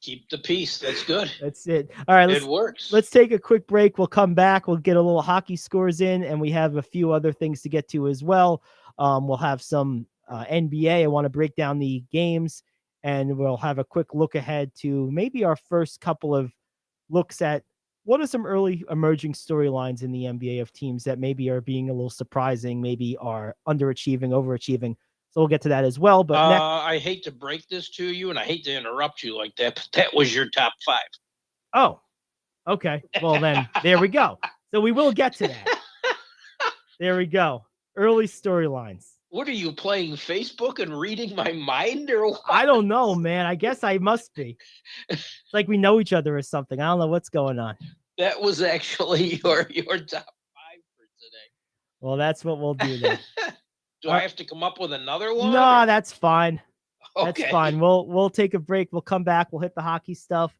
Keep the peace. That's good. That's it. All right, It works. let's take a quick break. We'll come back. We'll get a little hockey scores in, and we have a few other things to get to as well. We'll have some NBA. I want to break down the games, and we'll have a quick look ahead to maybe our first couple of looks at what are some early emerging storylines in the NBA of teams that maybe are being a little surprising, maybe are underachieving, overachieving. So we'll get to that as well. But next, I hate to break this to you, and I hate to interrupt you like that, but that was your top 5. oh, okay. Well, then there we go. So we will get to that. There we go. Early storylines. What are you playing, Facebook and reading my mind, or what? I don't know, man. I guess I must be. It's like we know each other or something. I don't know what's going on. That was actually your top 5 for today. Well, that's what we'll do then. Do I have to come up with another one? No, that's fine. Okay. That's fine. We'll take a break. We'll come back. We'll hit the hockey stuff,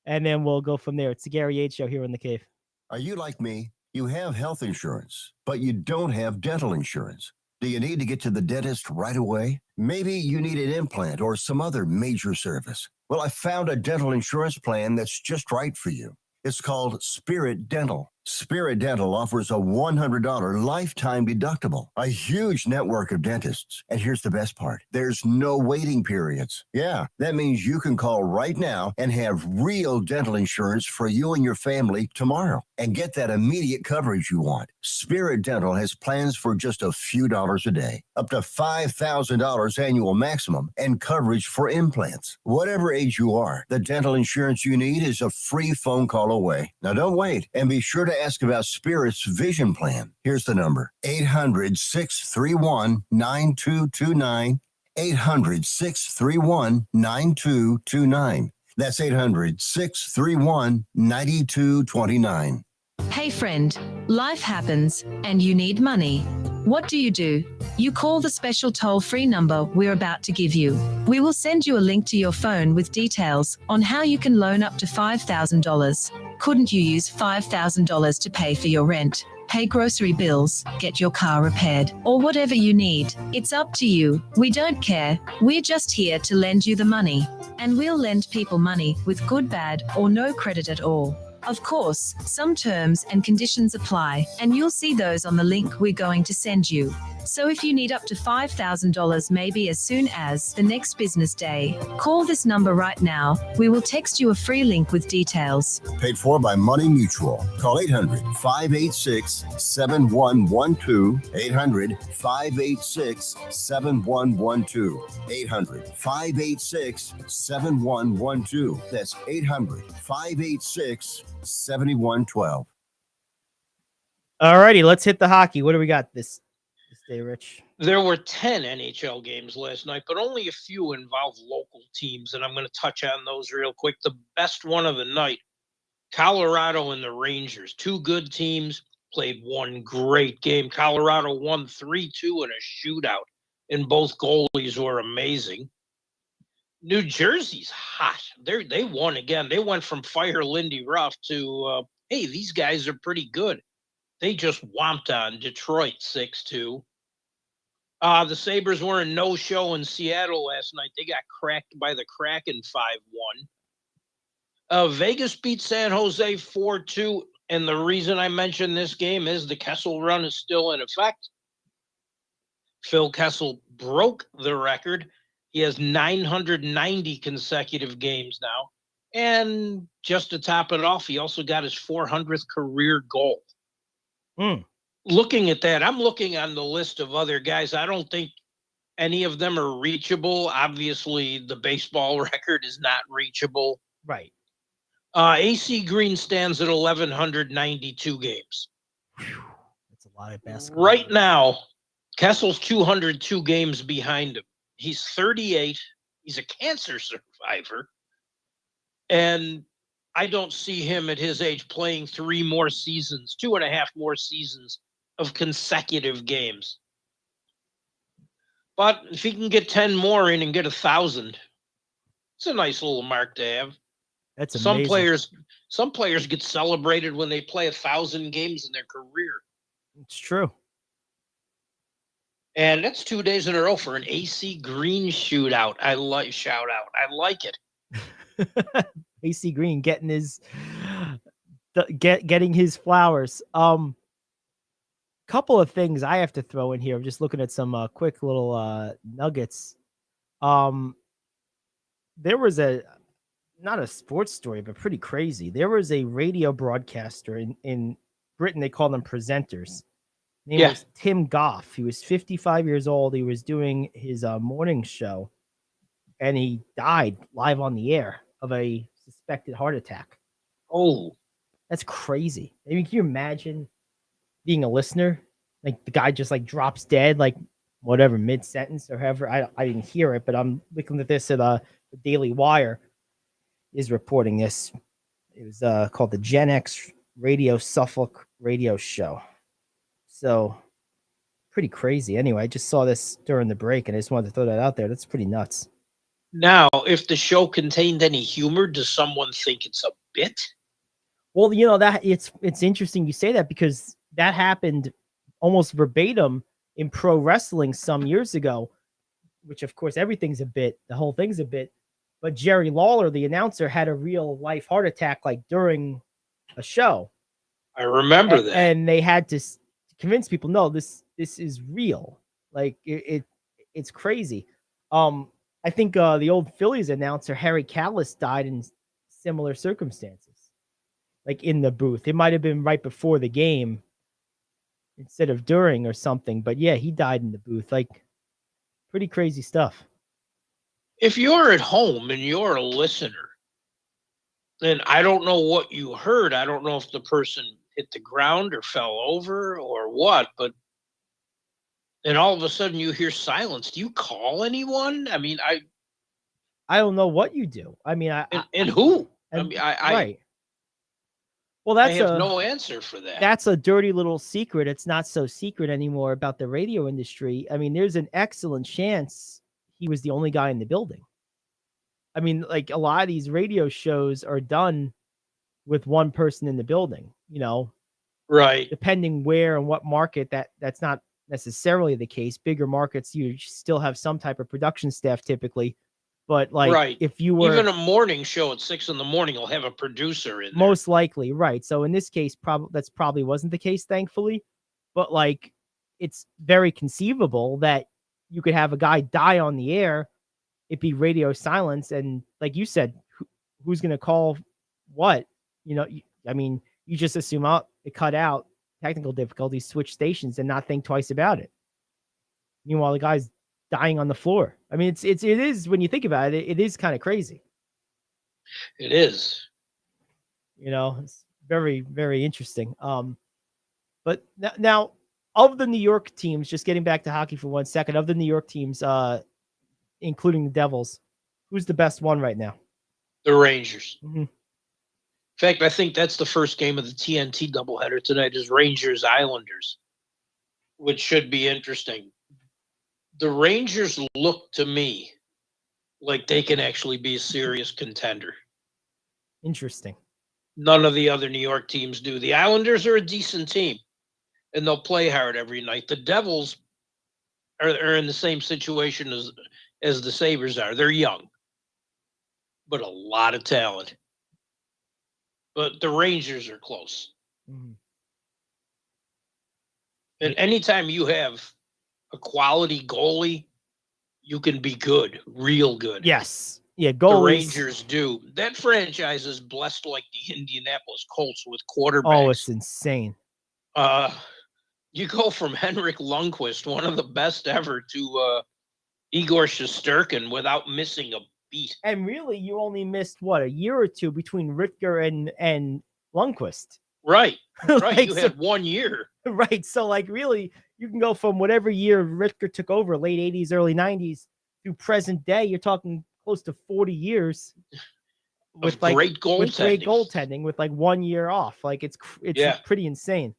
and then we'll go from there. It's the Gary Ayd Show here in the cave. Are you like me? You have health insurance, but you don't have dental insurance. Do you need to get to the dentist right away? Maybe you need an implant or some other major service. Well, I found a dental insurance plan that's just right for you. It's called Spirit Dental. Spirit Dental offers a $100 lifetime deductible, a huge network of dentists. And here's the best part. There's no waiting periods. Yeah, that means you can call right now and have real dental insurance for you and your family tomorrow and get that immediate coverage you want. Spirit Dental has plans for just a few dollars a day, up to $5,000 annual maximum, and coverage for implants. Whatever age you are, the dental insurance you need is a free phone call away. Now don't wait, and be sure to ask about Spirit's vision plan. Here's the number: 800-631-9229. 800-631-9229. That's 800-631-9229. Hey friend, life happens and you need money. What do? You call the special toll-free number we're about to give you. We will send you a link to your phone with details on how you can loan up to $5,000. Couldn't you use $5,000 to pay for your rent, pay grocery bills, get your car repaired, or whatever you need? It's up to you. We don't care. We're just here to lend you the money. And we'll lend people money with good, bad, or no credit at all. Of course, some terms and conditions apply, and you'll see those on the link we're going to send you. So if you need up to $5,000 maybe as soon as the next business day, call this number right now. We will text you a free link with details. Paid for by Money Mutual. Call 800-586-7112. 800-586-7112. 800-586-7112. That's 800-586-7112. All righty, let's hit the hockey. What do we got this day, Rich? There were 10 NHL games last night, but only a few involved local teams, and I'm going to touch on those real quick. The best one of the night, Colorado and the Rangers, two good teams. played one great game. Colorado won 3-2 in a shootout, and both goalies were amazing. New Jersey's hot. They won again. They went from fire Lindy Ruff to, hey, these guys are pretty good. They just whomped on Detroit 6-2. The Sabres were a no-show in Seattle last night. They got cracked by the Kraken 5-1. Vegas beat San Jose 4-2. And the reason I mention this game is the Kessel run is still in effect. Phil Kessel broke the record. He has 990 consecutive games now. And just to top it off, he also got his 400th career goal. Looking at that, I'm looking on the list of other guys. I don't think any of them are reachable. Obviously, the baseball record is not reachable. Right. AC Green stands at 1,192 games. That's a lot of basketball. Right now, Kessel's 202 games behind him. He's 38. He's a cancer survivor. And I don't see him at his age playing 2.5 more seasons of consecutive games. But if he can get 10 more in and get 1,000, it's a nice little mark to have. That's amazing. Some players get celebrated when they play 1,000 games in their career. It's true. And that's 2 days in a row for an AC Green shootout. I like it. AC Green getting his getting his flowers. Couple of things I have to throw in here. I'm just looking at some quick little nuggets. There was not a sports story, but pretty crazy. There was a radio broadcaster in Britain. They call them presenters. His name was Tim Goff. He was 55 years old. He was doing his morning show, and he died live on the air of a suspected heart attack. Oh, that's crazy. I mean, can you imagine being a listener? Like the guy just like drops dead, like whatever, mid-sentence or however. I didn't hear it, but I'm looking at this at the Daily Wire is reporting this. It was called the Gen X Radio Suffolk Radio Show. So pretty crazy. Anyway, I just saw this during the break and I just wanted to throw that out there. That's pretty nuts. Now, if the show contained any humor, does someone think it's a bit? Well, you know, that it's interesting you say that because that happened almost verbatim in pro wrestling some years ago, which of course everything's a bit, the whole thing's a bit. But Jerry Lawler, the announcer, had a real life heart attack like during a show. I remember that. And they had to convince people, no, this is real. Like it's crazy. I think the old Phillies announcer Harry Callis died in similar circumstances, like in the booth. It might have been right before the game instead of during or something. But yeah, he died in the booth. Like pretty crazy stuff. If you're at home and you're a listener, then I don't know what you heard. I don't know if the person hit the ground or fell over or what, but and all of a sudden you hear silence. Do you call anyone? I mean, I don't know what you do. I mean, and who? Right. Well, I have no answer for that. That's a dirty little secret. It's not so secret anymore about the radio industry. I mean, there's an excellent chance he was the only guy in the building. I mean, like a lot of these radio shows are done with one person in the building, you know, right? Depending where and what market that's not necessarily the case. Bigger markets, you still have some type of production staff typically, but like right. If you were even a morning show at 6 a.m, will have a producer in there. Most likely, right? So in this case, that's probably wasn't the case, thankfully. But like, it's very conceivable that you could have a guy die on the air, it be radio silence, and like you said, who's going to call what? You know, I mean, you just assume it cut out, technical difficulties, switch stations, and not think twice about it. Meanwhile, the guy's dying on the floor. I mean, it is when you think about it, it is kind of crazy. It is. You know, it's very, very interesting. But now of the New York teams, just getting back to hockey for 1 second, of the New York teams, including the Devils, who's the best one right now? The Rangers. Mm-hmm. In fact, I think that's the first game of the TNT doubleheader tonight is Rangers Islanders, which should be interesting. The Rangers look to me like they can actually be a serious contender. Interesting. None of the other New York teams do. The Islanders are a decent team, and they'll play hard every night. The Devils are in the same situation as the Sabres are. They're young, but a lot of talent. But the Rangers are close. Mhm. And anytime you have a quality goalie, you can be good, real good. Yes. Yeah, The goalies. Rangers do. That franchise is blessed like the Indianapolis Colts with quarterbacks. Oh, it's insane. You go from Henrik Lundqvist, one of the best ever, to Igor Shesterkin without missing a beat. And really, you only missed what, a year or two between Rittger and Lundqvist. Right. Right. Like, You had 1 year. Right. So, like, really, you can go from whatever year Rittger took over, late 80s, early 90s, to present day. You're talking close to 40 years with like great goaltending with like 1 year off. Like, it's Yeah. pretty insane.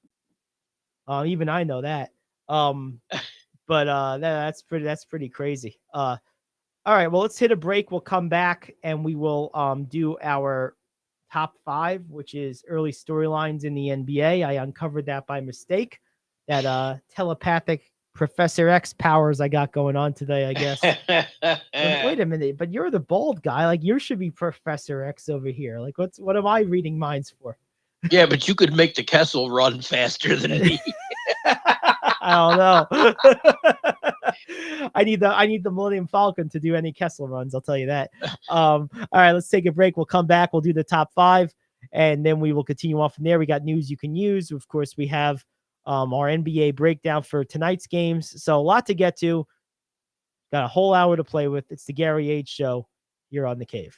Even I know that. But that's pretty crazy. All right, well, let's hit a break. We'll come back and we will do our top 5, which is early storylines in the NBA. I uncovered that by mistake. That telepathic Professor X powers I got going on today, I guess. Wait a minute, but you're the bald guy. Like, you should be Professor X over here. Like, what am I reading minds for? Yeah, but you could make the Kessel run faster than me. I don't know. I need the Millennium Falcon to do any Kessel runs. I'll tell you that. All right, let's take a break. We'll come back. We'll do the top 5, and then we will continue on from there. We got news you can use. Of course, we have our NBA breakdown for tonight's games. So a lot to get to. Got a whole hour to play with. It's the Gary Ayd Show here on The Cave.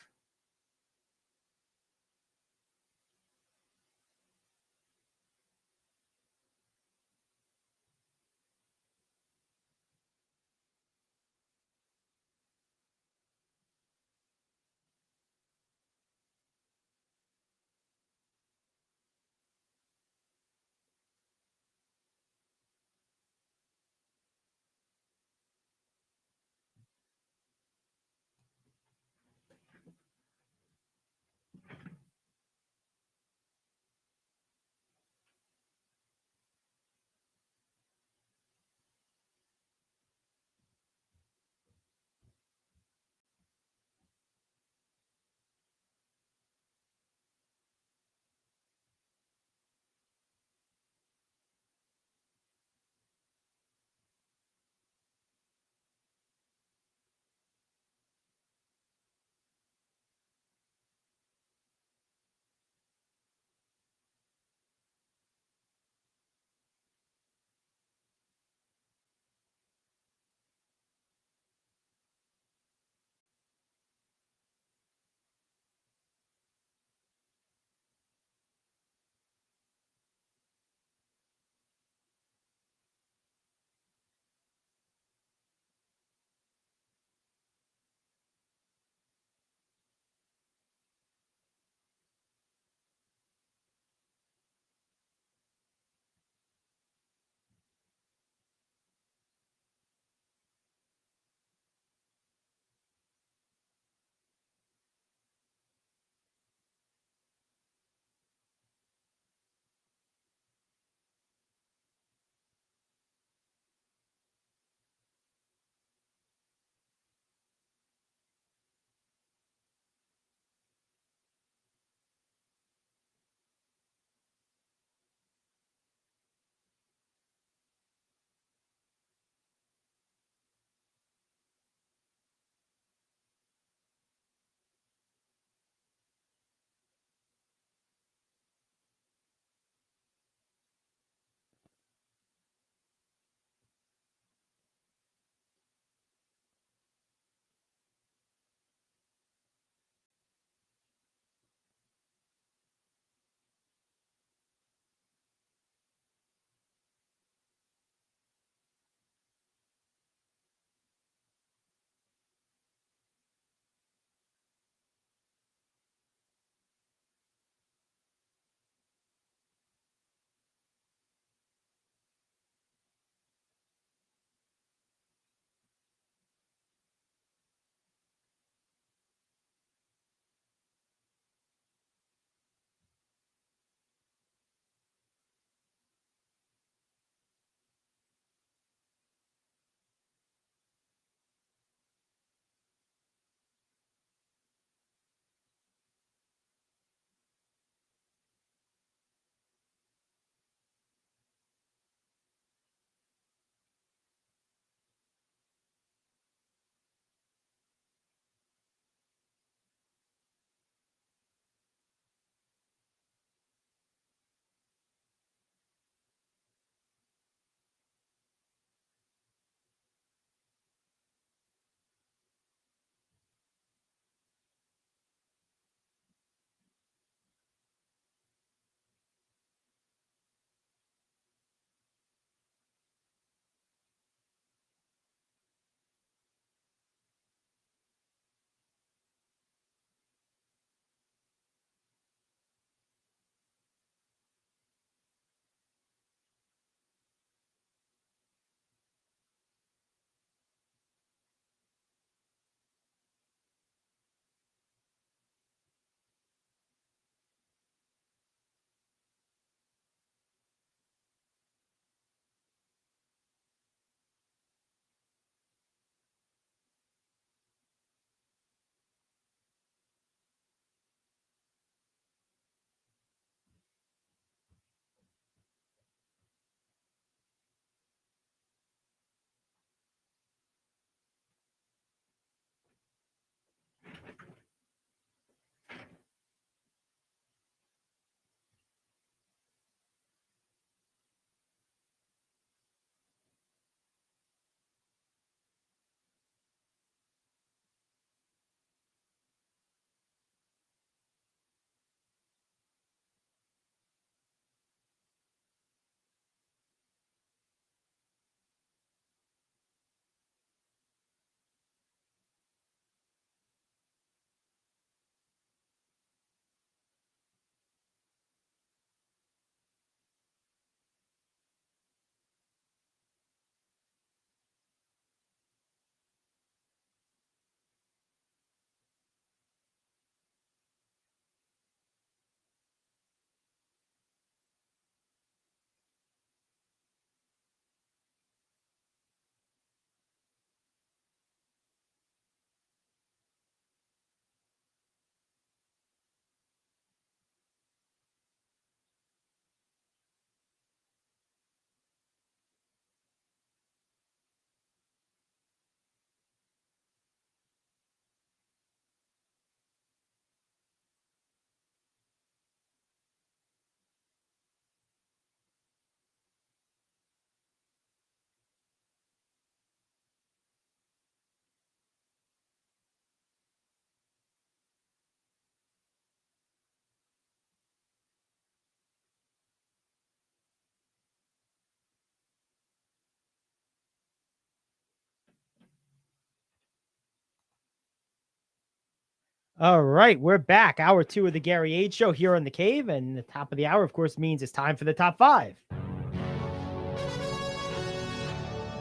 All right, we're back. Hour 2 of the Gary Ayd Show here on the Cave, and the top of the hour, of course, means it's time for the top 5.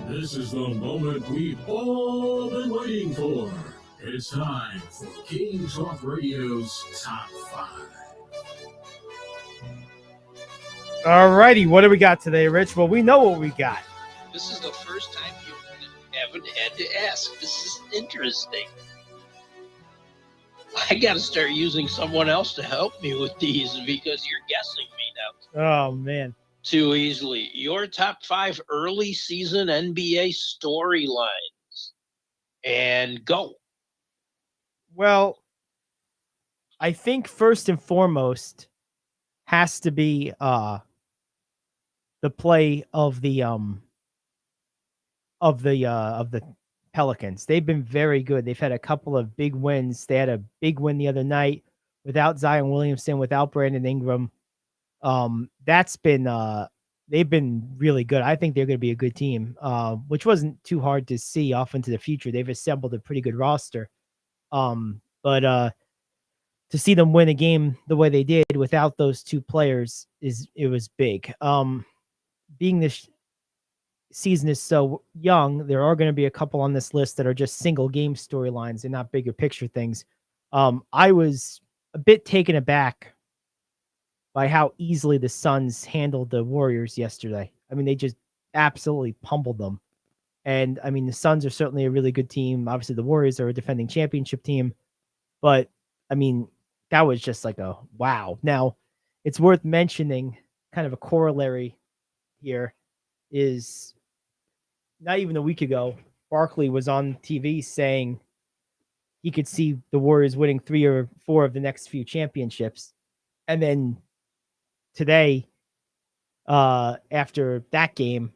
This is the moment we've all been waiting for. It's time for King Talk Radio's Top 5. All righty, what do we got today, Rich? Well, we know what we got. This is the first time you haven't had to ask. This is interesting. I got to start using someone else to help me with these because you're guessing me now Oh, man. too easily. Your top 5 early season NBA storylines. And go. Well, I think first and foremost has to be the play of the Pelicans. They've been very good. They've had a couple of big wins. They had a big win the other night without Zion Williamson, without Brandon Ingram. That's been they've been really good. I think they're going to be a good team, which wasn't too hard to see off into the future. They've assembled a pretty good roster. But to see them win a game the way they did without those two players it was big. Being this season is so young, there are going to be a couple on this list that are just single game storylines and not bigger picture things. I was a bit taken aback by how easily the Suns handled the Warriors yesterday. I mean, they just absolutely pummeled them. And I mean, the Suns are certainly a really good team. Obviously, the Warriors are a defending championship team. But I mean, that was just like a wow. Now, it's worth mentioning, kind of a corollary here, is not even a week ago, Barkley was on TV saying he could see the Warriors winning 3 or 4 of the next few championships. And then today, after that game,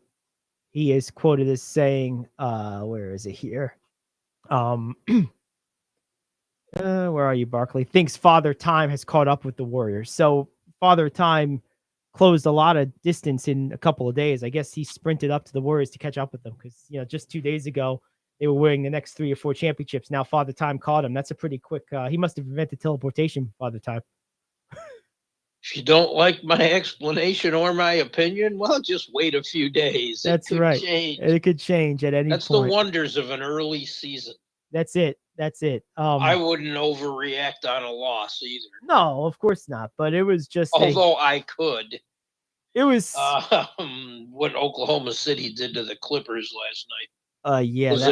he is quoted as saying, where is it here? Where are you, Barkley? Thinks Father Time has caught up with the Warriors. So Father Time closed a lot of distance in a couple of days. I guess he sprinted up to the Warriors to catch up with them because, just 2 days ago, they were winning the next 3 or 4 championships. Now Father Time caught him. That's a pretty quick, he must have invented teleportation, Father Time. If you don't like my explanation or my opinion, well, just wait a few days. That's right. Change. It could change at any That's point. the wonders of an early season. That's it. I wouldn't overreact on a loss either. No, of course not. But it was just although I could. It was what Oklahoma City did to the Clippers last night. Yeah, was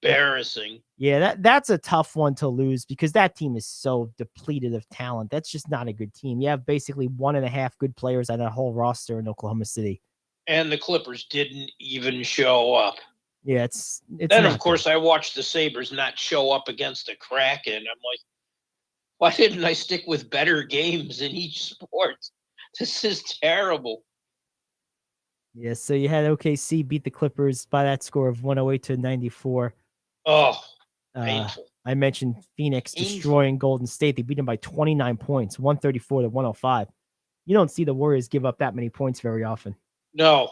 embarrassing. Yeah, that's a tough one to lose because that team is so depleted of talent. That's just not a good team. You have basically 1.5 good players on that whole roster in Oklahoma City. And the Clippers didn't even show up. Yeah, it's then of course I watched the Sabres not show up against the Kraken. I'm like, why didn't I stick with better games in each sport? This is terrible. Yeah, so you had OKC beat the Clippers by that score of 108-94. Oh, painful. I mentioned Phoenix destroying Golden State. They beat them by 29 points, 134-105. You don't see the Warriors give up that many points very often. No.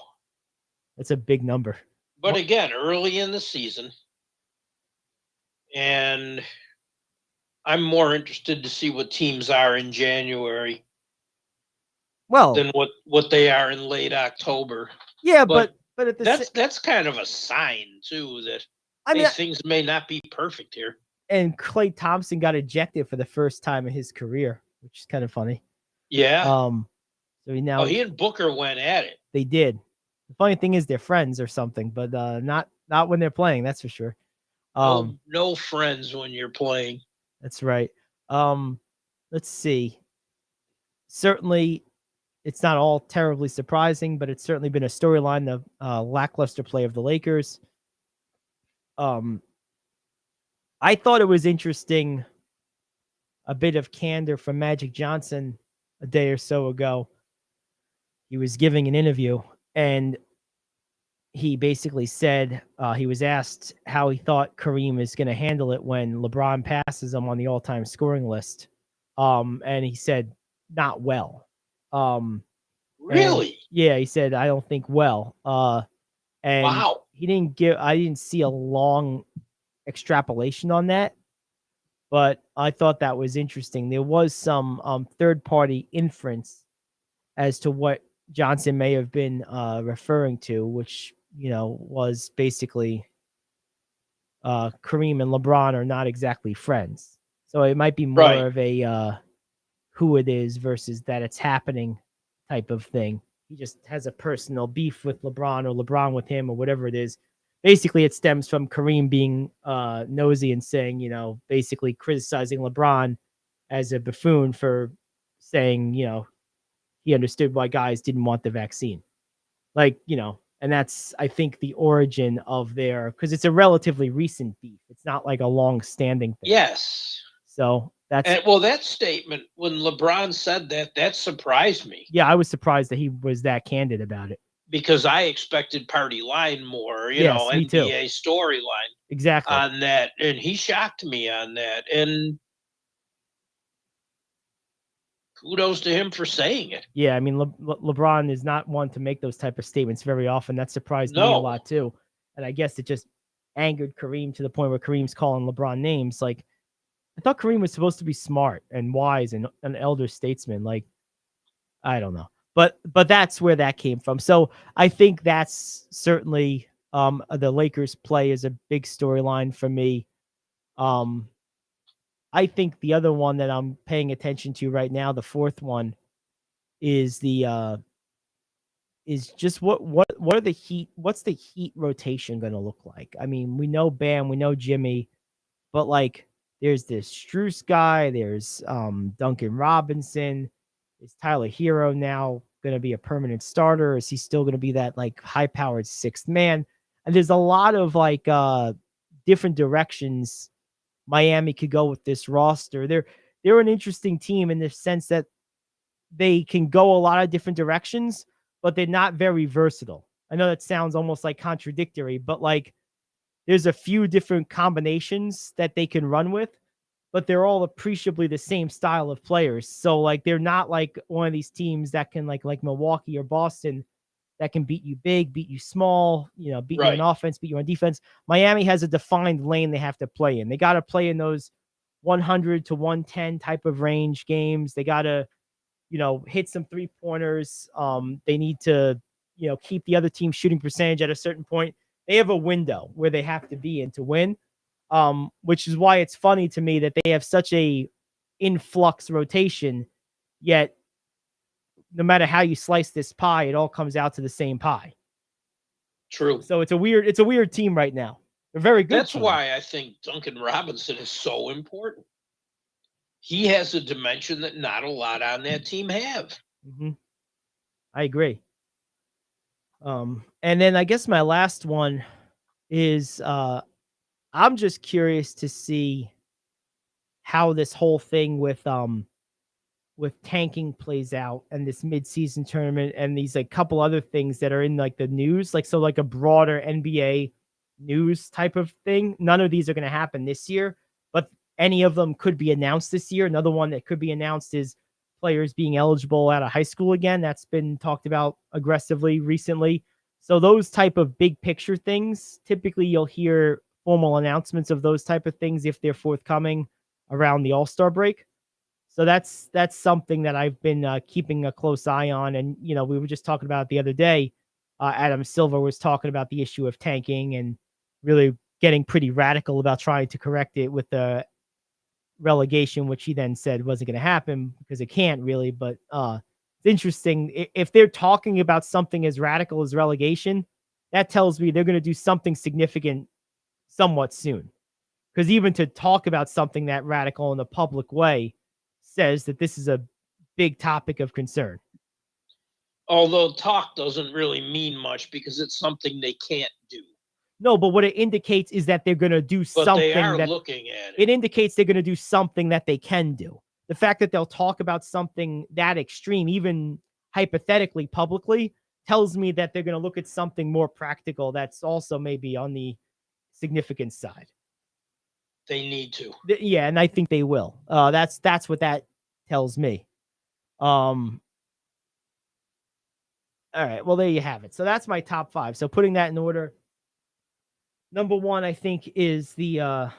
That's a big number. But again, early in the season. And I'm more interested to see what teams are in January. Well, than what they are in late October. Yeah, but at the that's kind of a sign too that things may not be perfect here. And Klay Thompson got ejected for the first time in his career, which is kind of funny. Yeah. So he and Booker went at it. They did. The funny thing is they're friends or something, but not when they're playing. That's for sure. No friends when you're playing. That's right. Let's see. Certainly, it's not all terribly surprising, but it's certainly been a storyline, the lackluster play of the Lakers. I thought it was interesting, a bit of candor from Magic Johnson a day or so ago. He was giving an interview, and he basically said he was asked how he thought Kareem is going to handle it when LeBron passes him on the all-time scoring list. And he said, not well. Really? Yeah, he said, I don't think well. And wow. I didn't see a long extrapolation on that. but I thought that was interesting. There was some third-party inference as to what Johnson may have been referring to, which, was basically Kareem and LeBron are not exactly friends. So it might be more Right. of a who it is versus that it's happening type of thing. He just has a personal beef with LeBron or LeBron with him or whatever it is. Basically, it stems from Kareem being nosy and saying, basically criticizing LeBron as a buffoon for saying, he understood why guys didn't want the vaccine. And that's, I think, the origin of because it's a relatively recent beef. It's not like a long standing thing. Yes. So that's, that statement, when LeBron said that, that surprised me. yeah, I was surprised that he was that candid about it. Because I expected party line more, Yes, me too. NBA storyline Exactly. on that. And he shocked me on that. And kudos to him for saying it. Yeah, I mean, LeBron is not one to make those type of statements very often. That surprised me a lot too. And I guess it just angered Kareem to the point where Kareem's calling LeBron names. Like, I thought Kareem was supposed to be smart and wise and an elder statesman. Like, I don't know. But that's where that came from. So I think that's certainly the Lakers play is a big storyline for me. I think the other one that I'm paying attention to right now, the fourth one, is just what are the what's the Heat rotation going to look like? I mean, we know Bam, we know Jimmy, but like there's this Strus guy, there's Duncan Robinson. Is Tyler Hero now going to be a permanent starter? Is he still going to be that like high-powered sixth man? And there's a lot of like different directions Miami could go with this roster. They're an interesting team in the sense that they can go a lot of different directions, but they're not very versatile. I know that sounds almost like contradictory, but like there's a few different combinations that they can run with, but they're all appreciably the same style of players. So like they're not like one of these teams that can like Milwaukee or Boston that can beat you big, beat you small, beat you on offense, beat you on defense. Miami has a defined lane they have to play in. They got to play in those 100 to 110 type of range games. They got to, hit some 3-pointers. They need to, keep the other team shooting percentage at a certain point. They have a window where they have to be in to win, which is why it's funny to me that they have such a influx rotation, yet no matter how you slice this pie, it all comes out to the same pie. True. So it's a weird team right now. They're very good. That's why I think Duncan Robinson is so important. He has a dimension that not a lot on that team have. Mm-hmm. I agree. And then I guess my last one is I'm just curious to see how this whole thing with tanking plays out and this mid-season tournament and these like couple other things that are in like the news, like a broader NBA news type of thing. None of these are going to happen this year, but any of them could be announced this year. Another one that could be announced is players being eligible out of high school again. That's been talked about aggressively recently. So those type of big picture things, typically you'll hear formal announcements of those type of things if they're forthcoming around the All-Star break. So that's something that I've been keeping a close eye on. And, we were just talking about it the other day. Adam Silver was talking about the issue of tanking and really getting pretty radical about trying to correct it with the relegation, which he then said wasn't going to happen because it can't really. But it's interesting. If they're talking about something as radical as relegation, that tells me they're going to do something significant somewhat soon. Because even to talk about something that radical in a public way says that this is a big topic of concern. Although talk doesn't really mean much because it's something they can't do. No, but what it indicates is that they're going to do something. They are looking at it. It indicates they're going to do something that they can do. The fact that they'll talk about something that extreme, even hypothetically publicly, tells me that they're going to look at something more practical that's also maybe on the significant side. They need to. Yeah, and I think they will. That's what that tells me. All right, well, there you have it. So that's my top 5. So putting that in order, number 1, I think, is the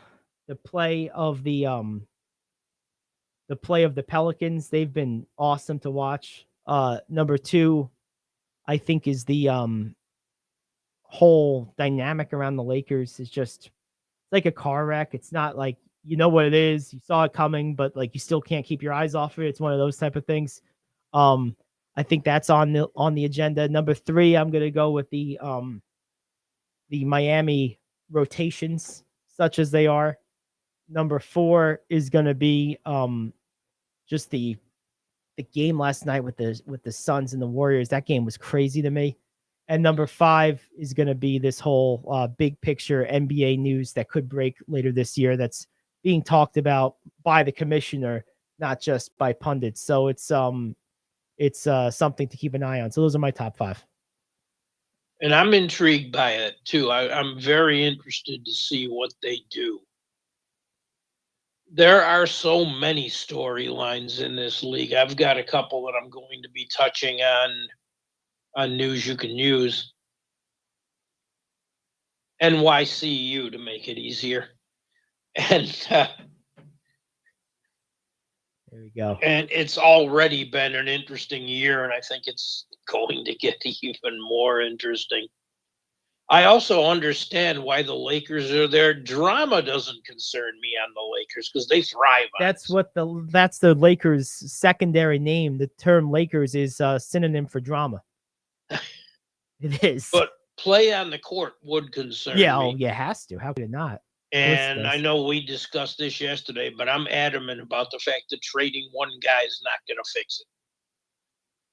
the play of the Pelicans. They've been awesome to watch. Number 2, I think, is the whole dynamic around the Lakers is just like a car wreck. It's not like you know what it is, you saw it coming, but like you still can't keep your eyes off it. It's one of those type of things. I think that's on the agenda. Number 3, I'm gonna go with the Miami rotations, such as they are. Number 4 is gonna be just the game last night with the Suns and the Warriors. That game was crazy to me. And number 5 is going to be this whole big picture NBA news that could break later this year. That's being talked about by the commissioner, not just by pundits. So it's something to keep an eye on. So those are my top 5. And I'm intrigued by it too. I'm very interested to see what they do. There are so many storylines in this league. I've got a couple that I'm going to be touching on news you can use. NYCU to make it easier. And there we go. And it's already been an interesting year, and I think it's going to get even more interesting. I also understand why the Lakers are there. Drama doesn't concern me on the Lakers because they thrive on That's the Lakers' secondary name. The term Lakers is a synonym for drama. It is. But play on the court would concern me. Oh, yeah, it has to. How could it not? And I know we discussed this yesterday, but I'm adamant about the fact that trading one guy is not going to fix it.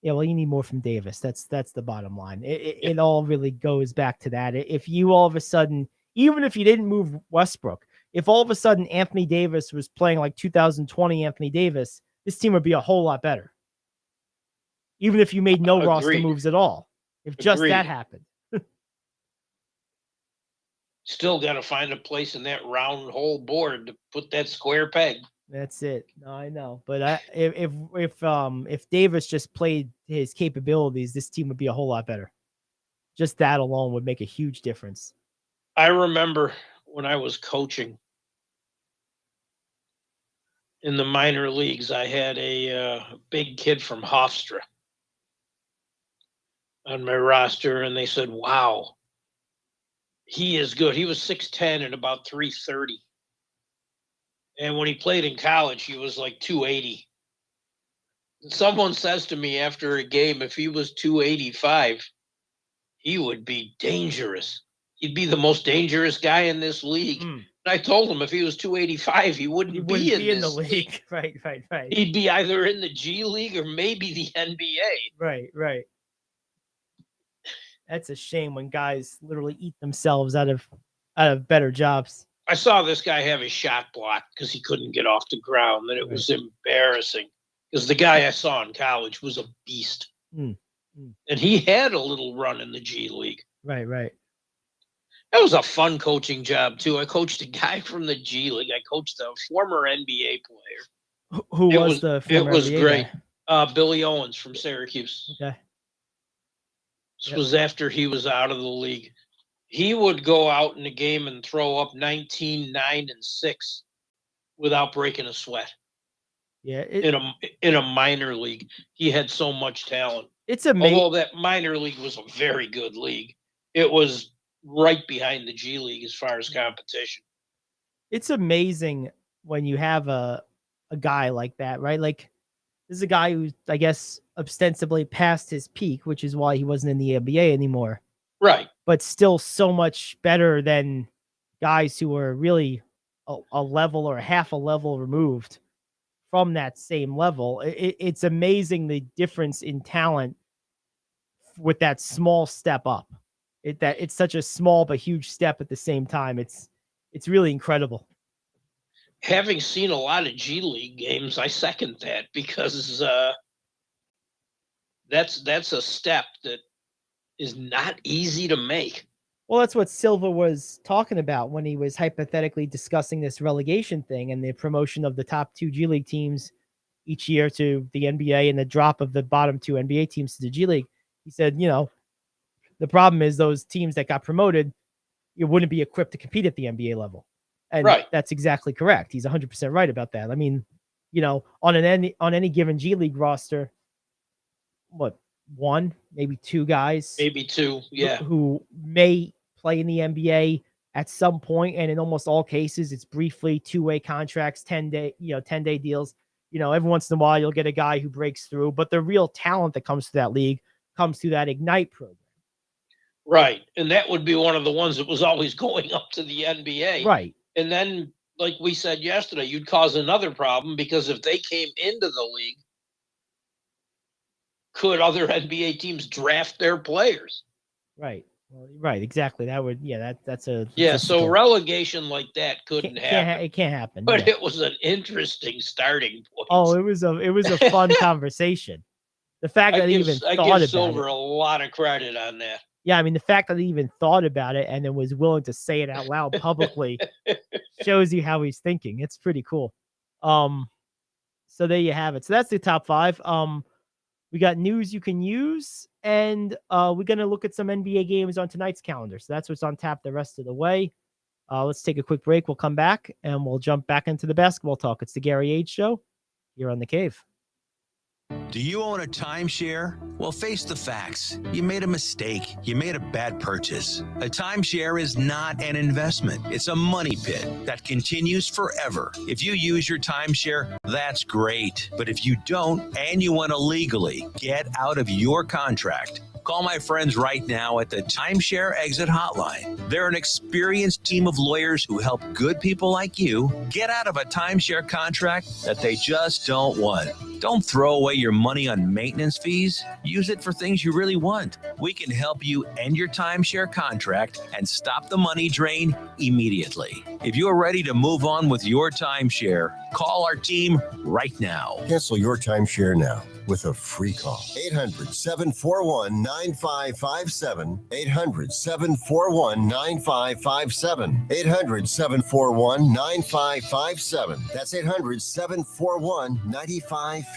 Yeah, well, you need more from Davis. That's the bottom line. It all really goes back to that. If you all of a sudden, even if you didn't move Westbrook, if all of a sudden Anthony Davis was playing like 2020 Anthony Davis, this team would be a whole lot better. Even if you made no roster moves at all. If just that happened. Still got to find a place in that round hole board to put that square peg. That's it. No, I know, but if Davis just played his capabilities, this team would be a whole lot better. Just that alone would make a huge difference. I remember when I was coaching in the minor leagues, I had a big kid from Hofstra on my roster, and they said, "Wow, he is good." He was 6'10" and about 330. And when he played in college, he was like 280. Someone says to me after a game, if he was 285, he would be dangerous. He'd be the most dangerous guy in this league. And I told him if he was 285, he wouldn't be in the league. Right. He'd be either in the G League or maybe the NBA. Right. That's a shame when guys literally eat themselves out of better jobs. I saw this guy have his shot blocked because he couldn't get off the ground, and it was embarrassing because the guy I saw in college was a beast. And he had a little run in the G League. Right. That was a fun coaching job, too. I coached a guy from the G League. I coached a former NBA player. Who was the former It was NBA great. guy? Billy Owens from Syracuse. Okay. This was after he was out of the league. He would go out in the game and throw up 19, 9, and 6 without breaking a sweat. Yeah. In a minor league. He had so much talent. It's amazing. Although that minor league was a very good league. It was right behind the G League as far as competition. It's amazing when you have a guy like that, right? Like, this is a guy who, I guess, ostensibly passed his peak, which is why he wasn't in the NBA anymore. Right. But still so much better than guys who are really a level or half a level removed from that same level. It's amazing the difference in talent with that small step up. It's such a small but huge step at the same time. It's really incredible. Having seen a lot of G League games, I second that because that's a step that is not easy to make. Well, that's what Silva was talking about when he was hypothetically discussing this relegation thing and the promotion of the top 2 G League teams each year to the NBA and the drop of the bottom 2 NBA teams to the G League. He said, the problem is those teams that got promoted, you wouldn't be equipped to compete at the NBA level. And Right. that's exactly correct. He's 100% right about that. I mean, on any given G League roster, what, one, maybe two guys Maybe two. Yeah. who may play in the NBA at some point, and in almost all cases, it's briefly two-way contracts, 10-day deals. Every once in a while, you'll get a guy who breaks through, but the real talent that comes to that league comes through that Ignite program. Right. And that would be one of the ones that was always going up to the NBA. Right. And then, like we said yesterday, you'd cause another problem, because if they came into the league, could other NBA teams draft their players? Right. Well, right. Exactly. That would, that's a. So relegation like that couldn't happen. It can't happen. But it was an interesting starting point. Oh, it was a fun conversation. The fact that he even thought about it. I give Silver a lot of credit on that. Yeah, I mean, the fact that he even thought about it and then was willing to say it out loud publicly shows you how he's thinking. It's pretty cool. So there you have it. So that's the top 5. We got news you can use, and we're going to look at some NBA games on tonight's calendar. So that's what's on tap the rest of the way. Let's take a quick break. We'll come back, and we'll jump back into the basketball talk. It's the Gary Ayd Show here on The Cave. Do you own a timeshare? Well, face the facts. You made a mistake. You made a bad purchase. A timeshare is not an investment. It's a money pit that continues forever. If you use your timeshare, that's great. But if you don't, and you want to legally get out of your contract, call my friends right now at the Timeshare Exit Hotline. They're an experienced team of lawyers who help good people like you get out of a timeshare contract that they just don't want. Don't throw away your money on maintenance fees. Use it for things you really want. We can help you end your timeshare contract and stop the money drain immediately. If you're ready to move on with your timeshare, call our team right now. Cancel your timeshare now with a free call. 800-741-9557. 800-741-9557. 800-741-9557. That's 800-741-9557.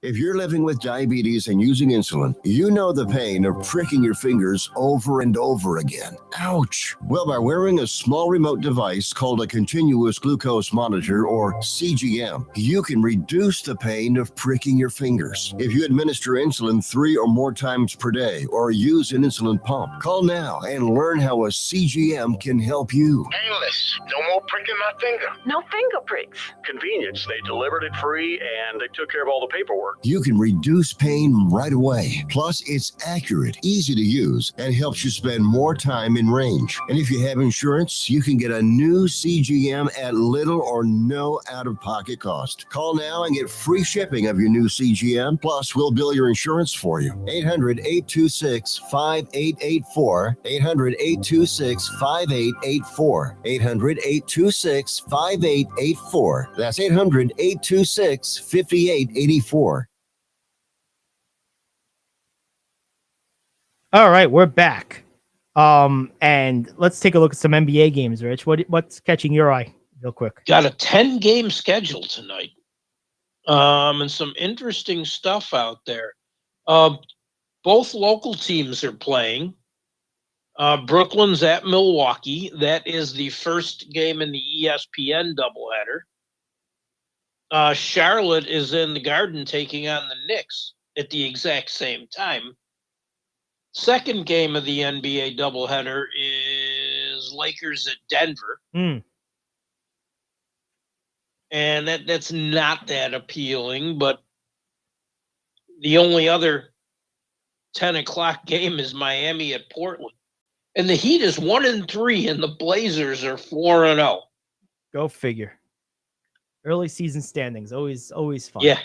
If you're living with diabetes and using insulin, you know the pain of pricking your fingers over and over again. Ouch! Well, by wearing a small remote device called a continuous glucose monitor, or CGM, you can reduce the pain of pricking your fingers. If you administer insulin 3 or more times per day or use an insulin pump, call now and learn how a CGM can help you. Painless. No more pricking my finger. No finger pricks. Convenience. They delivered it free and they took care of all the paperwork. You can reduce pain right away. Plus, it's accurate, easy to use, and helps you spend more time in range. And if you have insurance, you can get a new CGM at little or no out-of-pocket cost. Call now and get free shipping of your new CGM. Plus, we'll bill your insurance for you. 800-826-5884. 800-826-5884. 800-826-5884. That's 800-826-5884. All right, we're back. And let's take a look at some NBA games, Rich. What's catching your eye real quick? Got a 10-game schedule tonight. And some interesting stuff out there. Both local teams are playing. Brooklyn's at Milwaukee. That is the first game in the ESPN doubleheader. Charlotte is in the Garden taking on the Knicks at the exact same time. Second game of the NBA doubleheader is Lakers at Denver. And that's not that appealing, but the only other 10 o'clock game is Miami at Portland. And the Heat is 1-3, and the Blazers are 4-0. Go figure. Early season standings, always fun. Yeah.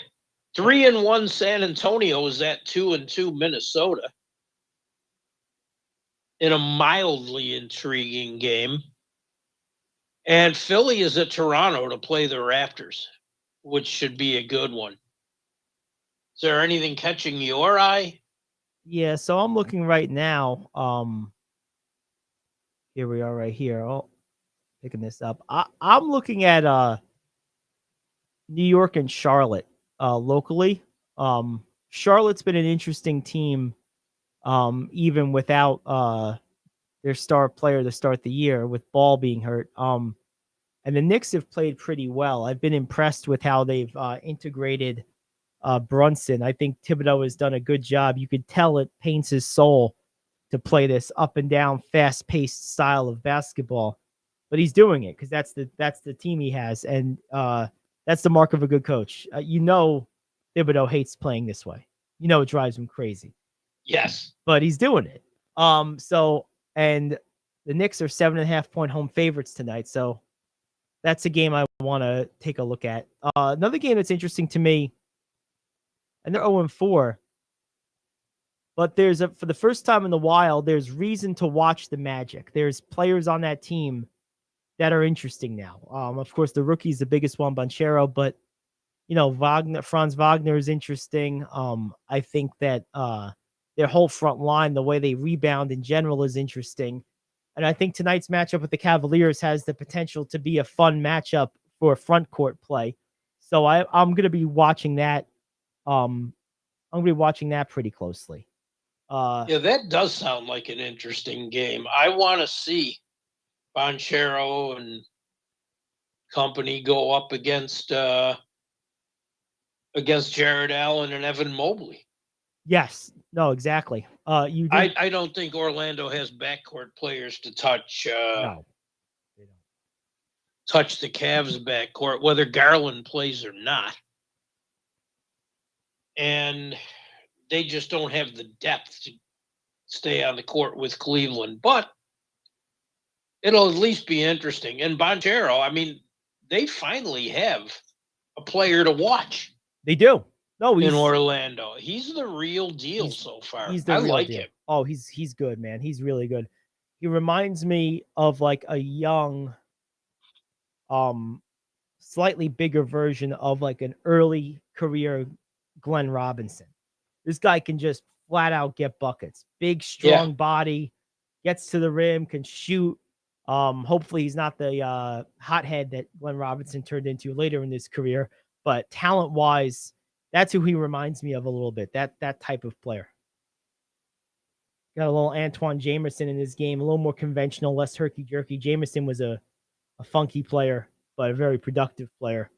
3-1 San Antonio is at 2-2 Minnesota in a mildly intriguing game. And Philly is at Toronto to play the Raptors, which should be a good one. Is there anything catching your eye? Yeah, so I'm looking right now. Here we are right here. Oh, picking this up. I'm looking at New York and Charlotte locally. Charlotte's been an interesting team, even without their star player to start the year, with Ball being hurt. And the Knicks have played pretty well. I've been impressed with how they've integrated Brunson. I think Thibodeau has done a good job. You could tell it pains his soul to play this up and down, fast-paced style of basketball, but he's doing it because that's the team he has, and that's the mark of a good coach. Thibodeau hates playing this way. It drives him crazy. Yes, but he's doing it. And the Knicks are 7.5-point home favorites tonight, so that's a game I want to take a look at. Another game that's interesting to me, and they're 0-4. But for the first time in a while, there's reason to watch the Magic. There's players on that team that are interesting now. Of course, the rookie's the biggest one, Banchero, but Franz Wagner is interesting. I think that their whole front line, the way they rebound in general, is interesting. And I think tonight's matchup with the Cavaliers has the potential to be a fun matchup for front court play. So I'm going to be watching that. I'm going to be watching that pretty closely. Yeah, that does sound like an interesting game. I want to see Banchero and company go up against Jared Allen and Evan Mobley. Yes. No, exactly. I don't think Orlando has backcourt players to touch. No. Touch the Cavs backcourt, whether Garland plays or not. And they just don't have the depth to stay on the court with Cleveland. But it'll at least be interesting. And Banchero, they finally have a player to watch. They do. No, in Orlando. He's the real deal so far. I like him. Oh, he's good, man. He's really good. He reminds me of like a young, slightly bigger version of like an early career Glenn Robinson. This guy can just flat out get buckets. Big, strong body, gets to the rim, can shoot. Hopefully he's not the hothead that Glenn Robinson turned into later in his career, but talent-wise, that's who he reminds me of a little bit. That type of player. Got a little Antoine Jamerson in his game, a little more conventional, less herky-jerky. Jamerson was a funky player, but a very productive player.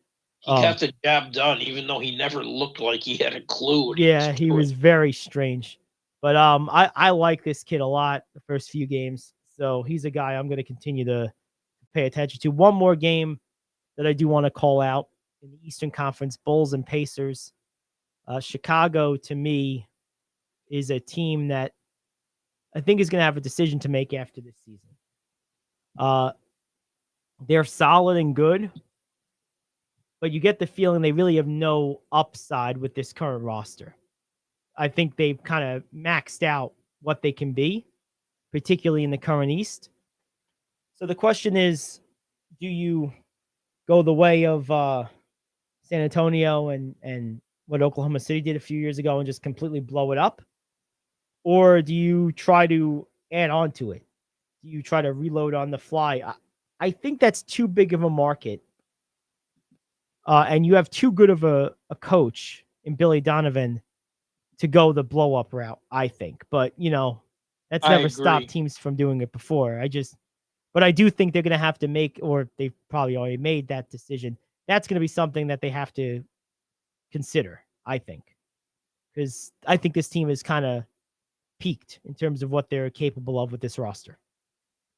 He got the job done, even though he never looked like he had a clue. Yeah, he was very strange. But I like this kid a lot the first few games. So he's a guy I'm going to continue to pay attention to. One more game that I do want to call out in the Eastern Conference, Bulls and Pacers. Chicago, to me, is a team that I think is going to have a decision to make after this season. They're solid and good, but you get the feeling they really have no upside with this current roster. I think they've kind of maxed out what they can be, particularly in the current East. So the question is, do you go the way of San Antonio and what Oklahoma City did a few years ago and just completely blow it up? Or do you try to add on to it? Do you try to reload on the fly? I think that's too big of a market. And you have too good of a coach in Billy Donovan to go the blow up route, I think. But, that's never stopped teams from doing it before. But I do think they're going to have to make, or they've probably already made that decision. That's going to be something that they have to consider, I think. Because I think this team is kind of peaked in terms of what they're capable of with this roster.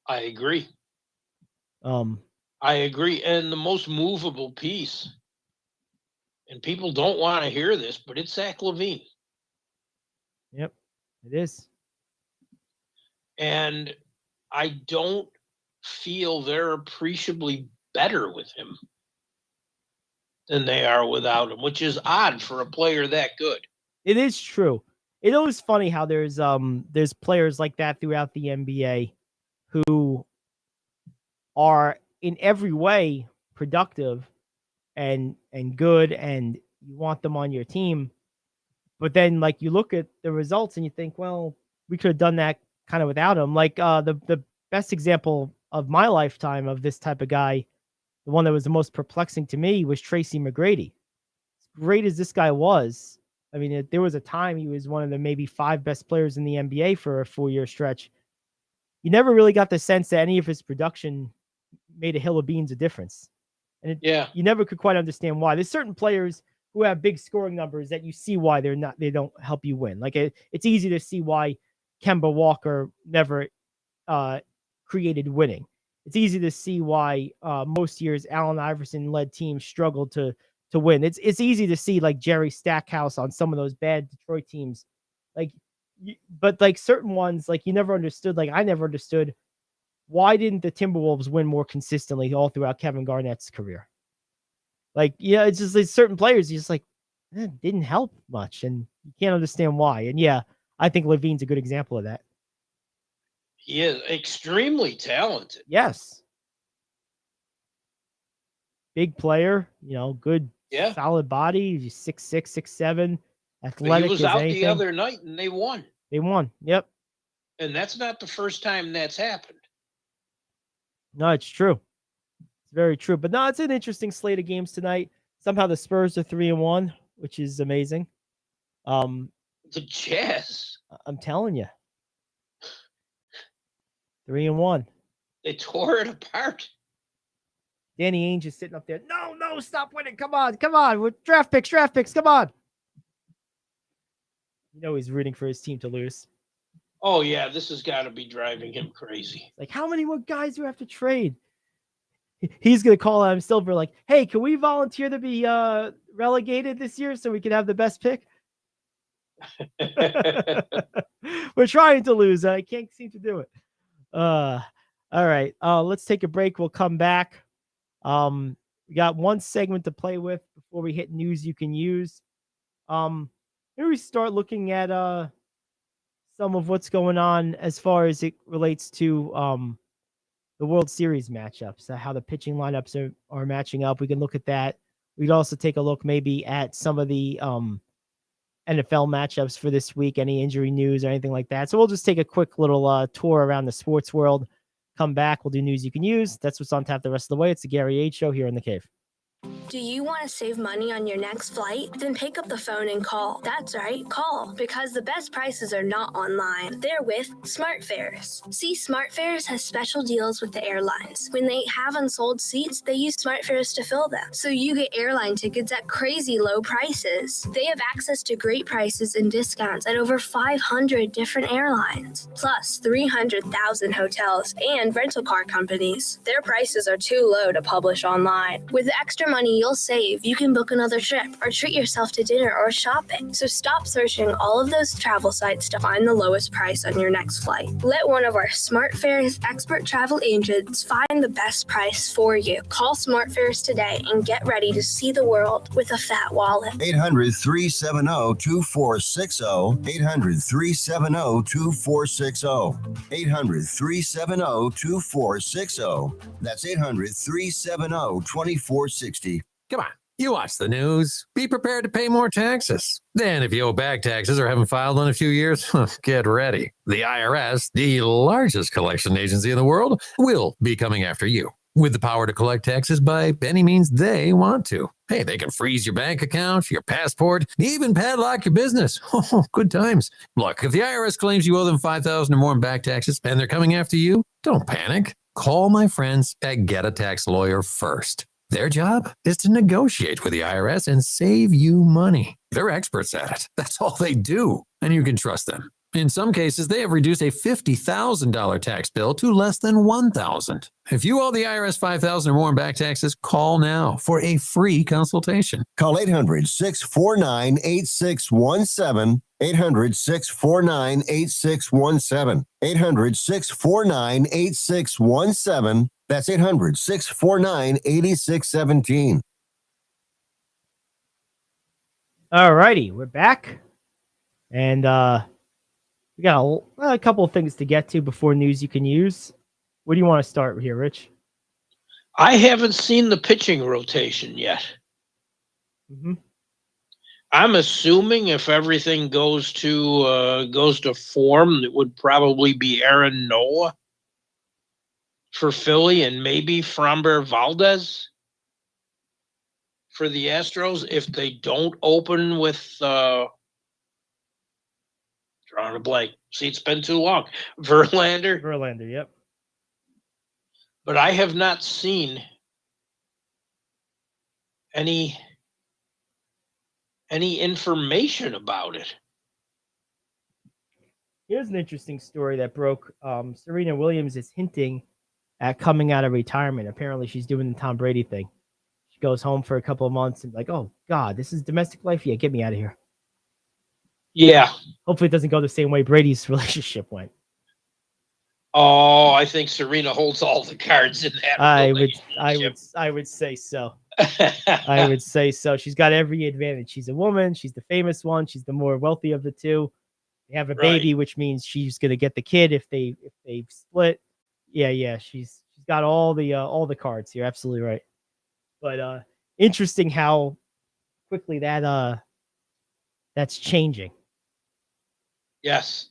I agree. I agree. And the most movable piece, and people don't want to hear this, but it's Zach LaVine. Yep, it is. And I don't feel they're appreciably better with him than they are without him, which is odd for a player that good. It is true. It's always funny how there's players like that throughout the NBA who are in every way productive and good, and you want them on your team. But then, like, you look at the results and you think, well, we could have done that kind of without him. Like the best example of my lifetime of this type of guy, the one that was the most perplexing to me, was Tracy McGrady. As great as this guy was, I mean, there was a time he was one of the maybe 5 best players in the NBA for a 4-year stretch. You never really got the sense that any of his production made a hill of beans a difference. And Yeah. you never could quite understand why. There's certain players who have big scoring numbers that you see why they don't help you win. Like it's easy to see why Kemba Walker never created winning. It's easy to see why most years Allen Iverson led teams struggled to win. It's easy to see like Jerry Stackhouse on some of those bad Detroit teams. But like certain ones, like you never understood. Like I never understood why didn't the Timberwolves win more consistently all throughout Kevin Garnett's career. Like, yeah, it's just like certain players, you just like, didn't help much, and you can't understand why. And yeah, I think Levine's a good example of that. He is extremely talented. Yes. Big player, good, solid body. He's 6'6", 6'7", athletic. He was as out anything. the other night, and they won. They won. Yep. And that's not the first time that's happened. No, it's true. It's very true. But no, it's an interesting slate of games tonight. Somehow the Spurs are 3-1, which is amazing. The Jazz. I'm telling you. 3-1. They tore it apart. Danny Ainge is sitting up there. No, stop winning. Come on. With draft picks. Come on. He's rooting for his team to lose. Oh, yeah, this has got to be driving him crazy. Like, how many more guys do we have to trade? He's going to call Adam Silver like, hey, can we volunteer to be relegated this year so we can have the best pick? We're trying to lose. I can't seem to do it. All right. Let's take a break. We'll come back. We got one segment to play with before we hit news you can use. Maybe we start looking at some of what's going on as far as it relates to the World Series matchups, how the pitching lineups are matching up. We can look at that. We'd also take a look maybe at some of the NFL matchups for this week, any injury news or anything like that. So we'll just take a quick little tour around the sports world. Come back. We'll do news you can use. That's what's on tap the rest of the way. It's the Gary Ayd Show here in the cave. Do you want to save money on your next flight? Then pick up the phone and call. That's right, call. Because the best prices are not online. They're with SmartFares. See, SmartFares has special deals with the airlines. When they have unsold seats, they use SmartFares to fill them. So you get airline tickets at crazy low prices. They have access to great prices and discounts at over 500 different airlines. Plus 300,000 hotels and rental car companies. Their prices are too low to publish online. With the extra money you'll save, you can book another trip or treat yourself to dinner or shopping. So stop searching all of those travel sites to find the lowest price on your next flight. Let one of our SmartFares expert travel agents find the best price for you. Call SmartFares today and get ready to see the world with a fat wallet. 800-370-2460. 800-370-2460. 800-370-2460. That's 800-370-2460. Come on, you watch the news. Be prepared to pay more taxes. Then if you owe back taxes or haven't filed in a few years, get ready. The IRS, the largest collection agency in the world, will be coming after you. With the power to collect taxes by any means they want to. Hey, they can freeze your bank account, your passport, even padlock your business. Oh, good times. Look, if the IRS claims you owe them $5,000 or more in back taxes and they're coming after you, don't panic. Call my friends at Get a Tax Lawyer first. Their job is to negotiate with the IRS and save you money. They're experts at it. That's all they do, and you can trust them. In some cases, they have reduced a $50,000 tax bill to less than $1,000. If you owe the IRS $5,000 or more in back taxes, call now for a free consultation. Call 800-649-8617. 800-649-8617. 800-649-8617. That's 800-649-8617. All righty, we're back. And we got a couple of things to get to before news you can use. Where do you want to start here, Rich? I haven't seen the pitching rotation yet. Mm-hmm. I'm assuming if everything goes to form, it would probably be Aaron Nola for Philly and maybe Framber Valdez for the Astros if they don't open with drawing a blank. See, it's been too long. Verlander. Yep. but I have not seen any information about it. Here's an interesting story that broke. Serena Williams is hinting at coming out of retirement. Apparently, she's doing the Tom Brady thing. She goes home for a couple of months and like, oh God, this is domestic life. Yeah, get me out of here. Yeah. Hopefully, it doesn't go the same way Brady's relationship went. Oh, I think Serena holds all the cards in that relationship. I would say so. I would say so. She's got every advantage. She's a woman. She's the famous one. She's the more wealthy of the two. They have a baby, which means she's gonna get the kid if they split. Yeah. She's got all the cards here. Absolutely right. But interesting how quickly that's changing. Yes.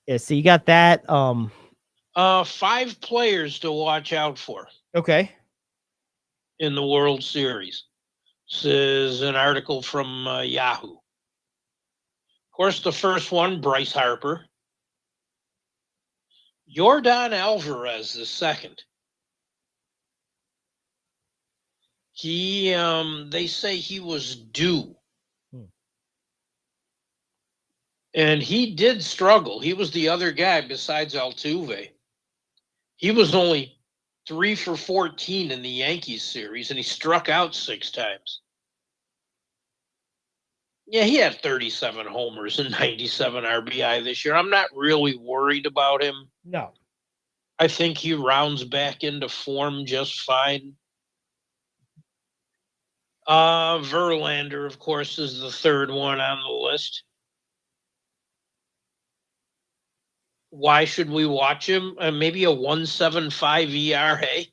Yeah. So you got that. 5 players to watch out for. Okay. In the World Series. This is an article from Yahoo. Of course, the first one, Bryce Harper. Yordan Alvarez, the second. They say he was due. And he did struggle. He was the other guy besides Altuve. He was only 3 for 14 in the Yankees series, and he struck out 6 times. Yeah, he had 37 homers and 97 RBI this year. I'm not really worried about him. No. I think he rounds back into form just fine. Verlander, of course, is the third one on the list. Why should we watch him? Maybe a 1.75 ERA.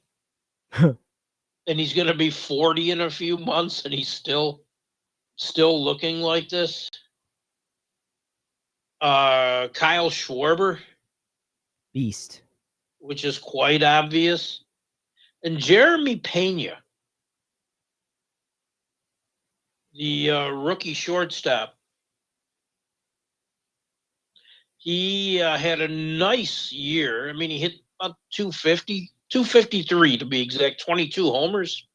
And he's going to be 40 in a few months, and he's still looking like this. Kyle Schwarber. Beast. Which is quite obvious. And Jeremy Pena, the rookie shortstop. He had a nice year. I mean, he hit about 250, 253 to be exact, 22 homers.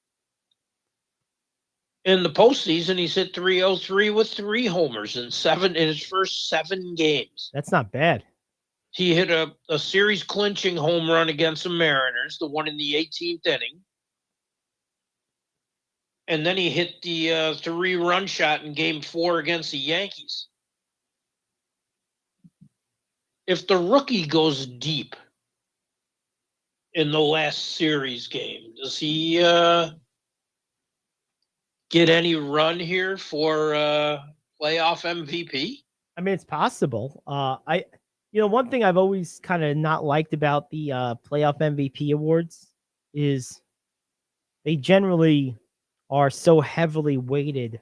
In the postseason, he's hit 303 with 3 homers in his first 7 games. That's not bad. He hit a series clinching home run against the Mariners, the one in the 18th inning. And then he hit the 3-run shot in game 4 against the Yankees. If the rookie goes deep in the last series game, does he get any run here for playoff MVP? I mean, it's possible. One thing I've always kind of not liked about the playoff MVP awards is they generally are so heavily weighted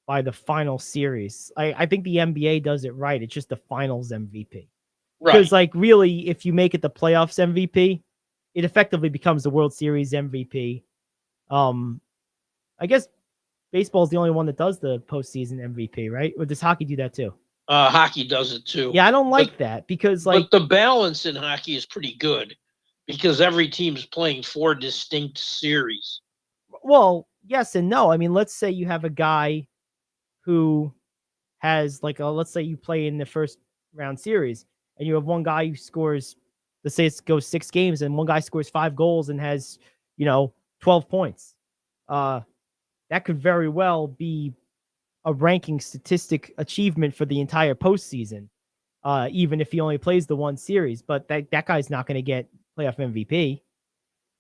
by the final series. I think the NBA does it right. It's just the finals MVP. Because, really, if you make it the playoffs MVP, it effectively becomes the World Series MVP. I guess baseball is the only one that does the postseason MVP, right? Or does hockey do that too? Hockey does it too. Yeah, I don't like that because, but the balance in hockey is pretty good because every team's playing 4 distinct series. Well, yes and no. I mean, let's say you have a guy who has let's say you play in the first round series and you have one guy who scores, let's say it goes 6 games and one guy scores 5 goals and has, 12 points. That could very well be a ranking statistic achievement for the entire postseason, even if he only plays the one series. But that guy's not going to get playoff MVP.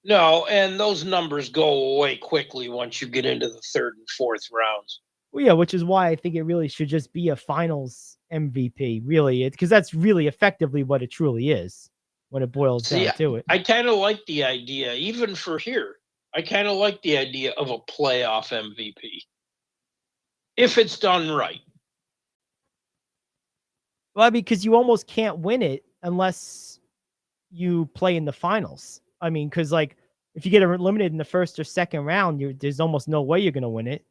No, and those numbers go away quickly once you get into the 3rd and 4th rounds. Well, yeah, which is why I think it really should just be a finals MVP, really, because that's really effectively what it truly is when it boils down to it. I kind of like the idea, even for here. I kind of like the idea of a playoff MVP. If it's done right. Well, because you almost can't win it unless you play in the finals. I mean, because if you get eliminated in the first or second round, there's almost no way you're going to win it.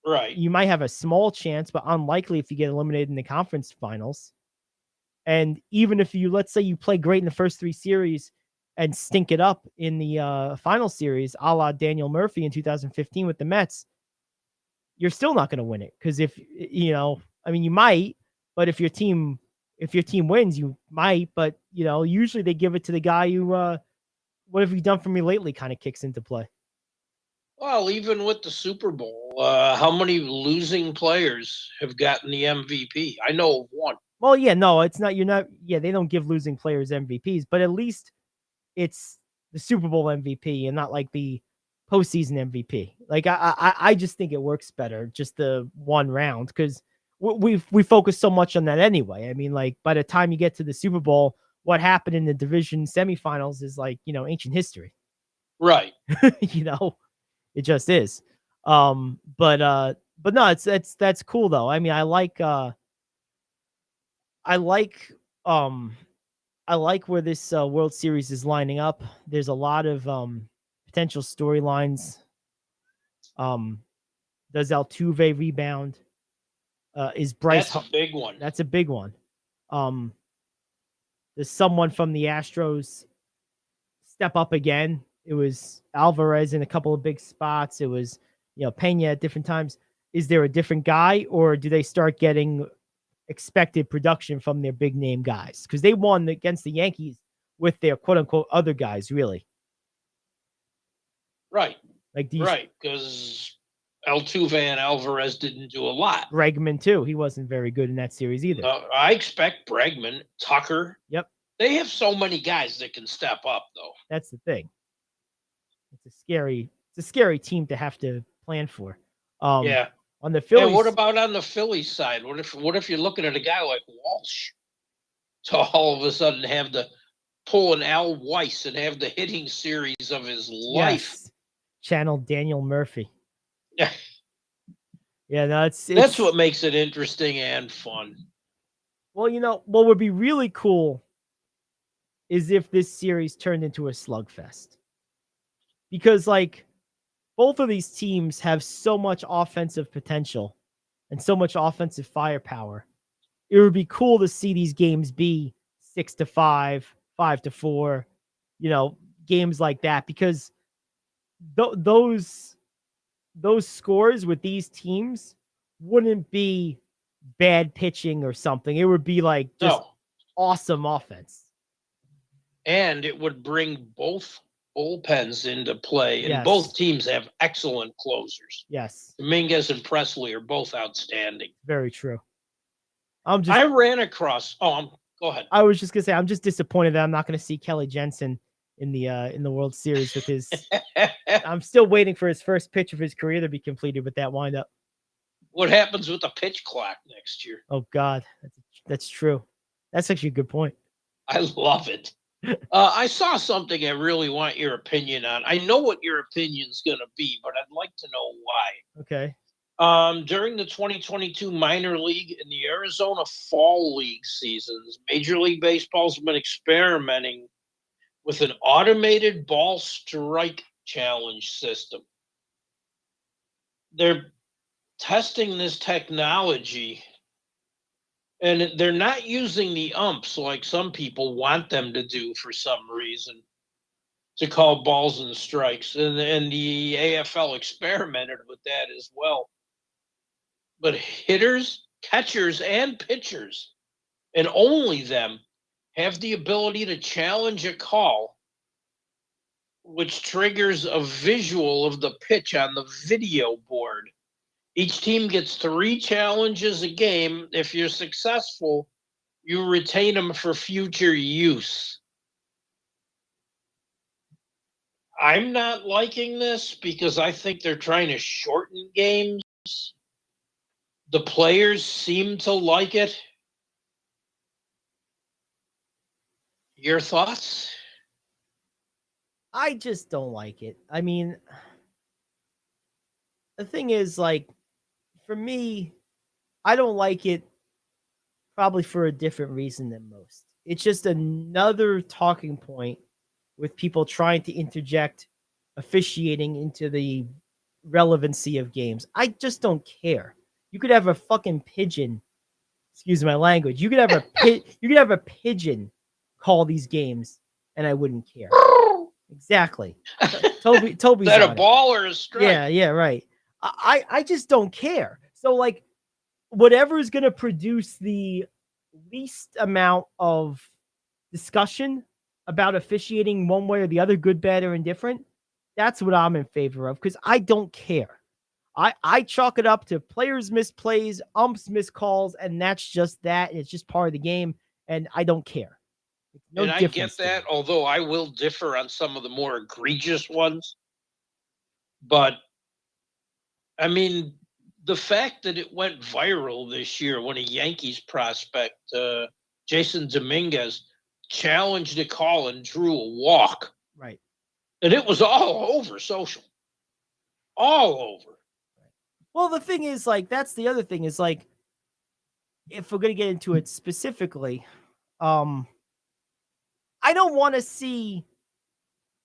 Right. You might have a small chance, but unlikely if you get eliminated in the conference finals. And even if let's say you play great in the first 3 series, and stink it up in the final series, a la Daniel Murphy in 2015 with the Mets, you're still not going to win it. Because if, you might, but if your team wins, you might. But, usually they give it to the guy who, what have you done for me lately kind of kicks into play. Well, even with the Super Bowl, how many losing players have gotten the MVP? I know of one. Well, yeah, no, it's not. They don't give losing players MVPs, but at least it's the Super Bowl MVP and not like the postseason MVP. Like I just think it works better, just the one round, because we focus so much on that anyway. I mean, like by the time you get to the Super Bowl, what happened in the division semifinals is like ancient history, right? It just is. But no, that's cool though. I mean, I like where this World Series is lining up. There's a lot of potential storylines. Does Altuve rebound? Is Bryce? That's a big one. That's a big one. Does someone from the Astros step up again? It was Alvarez in a couple of big spots. It was, Pena at different times. Is there a different guy, or do they start getting expected production from their big name guys? Because they won against the Yankees with their quote unquote other guys, really. Right. Like these, right, because Altuve and Alvarez didn't do a lot. Bregman too. He wasn't very good in that series either. I expect Bregman, Tucker. Yep. They have so many guys that can step up, though. That's the thing. It's a scary team to have to plan for. Yeah. On the Phillies. And what about on the Phillies side? What if you're looking at a guy like Walsh to all of a sudden have to pull an Al Weiss and have the hitting series of his life? Yes. Channel Daniel Murphy. Yeah. Yeah, no, that's what makes it interesting and fun. Well, what would be really cool is if this series turned into a slugfest. Because, like, both of these teams have so much offensive potential and so much offensive firepower. It would be cool to see these games be 6-5, 5-4, games like that, because those scores with these teams wouldn't be bad pitching or something. It would be like just awesome offense. And it would bring both bullpens into play, and Yes. both teams have excellent closers. Yes. Dominguez and Presley are both outstanding. Very true. I ran across. Go ahead. I was just gonna say I'm just disappointed that I'm not gonna see Kelly Jensen in the World Series with his. I'm still waiting for his first pitch of his career to be completed with that windup. What happens with the pitch clock next year? Oh God, that's true. That's actually a good point. I love it. I saw something I really want your opinion on. I know what your opinion's going to be, but I'd like to know why. Okay. During the 2022 minor league and the Arizona fall league seasons, Major League Baseball's been experimenting with an automated ball strike challenge system. They're testing this technology, and they're not using the umps like some people want them to do for some reason, to call balls and strikes. And the AFL experimented with that as well. But hitters, catchers, and pitchers, and only them, have the ability to challenge a call, which triggers a visual of the pitch on the video board. Each team gets 3 challenges a game. If you're successful, you retain them for future use. I'm not liking this because I think they're trying to shorten games. The players seem to like it. Your thoughts? I just don't like it. I mean, the thing is, like, for me, I don't like it probably for a different reason than most. It's just another talking point with people trying to interject officiating into the relevancy of games. I just don't care. You could have a fucking pigeon, excuse my language. You could have a pigeon call these games, and I wouldn't care. Exactly. Toby's Is that a on it. ball or a strike? Yeah, right. I just don't care. So like whatever is going to produce the least amount of discussion about officiating one way or the other, good, bad, or indifferent, that's what I'm in favor of because I don't care. I chalk it up to players miss plays, umps miss calls, and that's just that. It's just part of the game, and I don't care. No and I difference get that, although I will differ on some of the more egregious ones. But, I mean, the fact that it went viral this year when a Yankees prospect, Jason Dominguez, challenged a call and drew a walk. Right. And it was all over social. All over. Well, the thing is, like, that's the other thing is, like, if we're going to get into it specifically, I don't want to see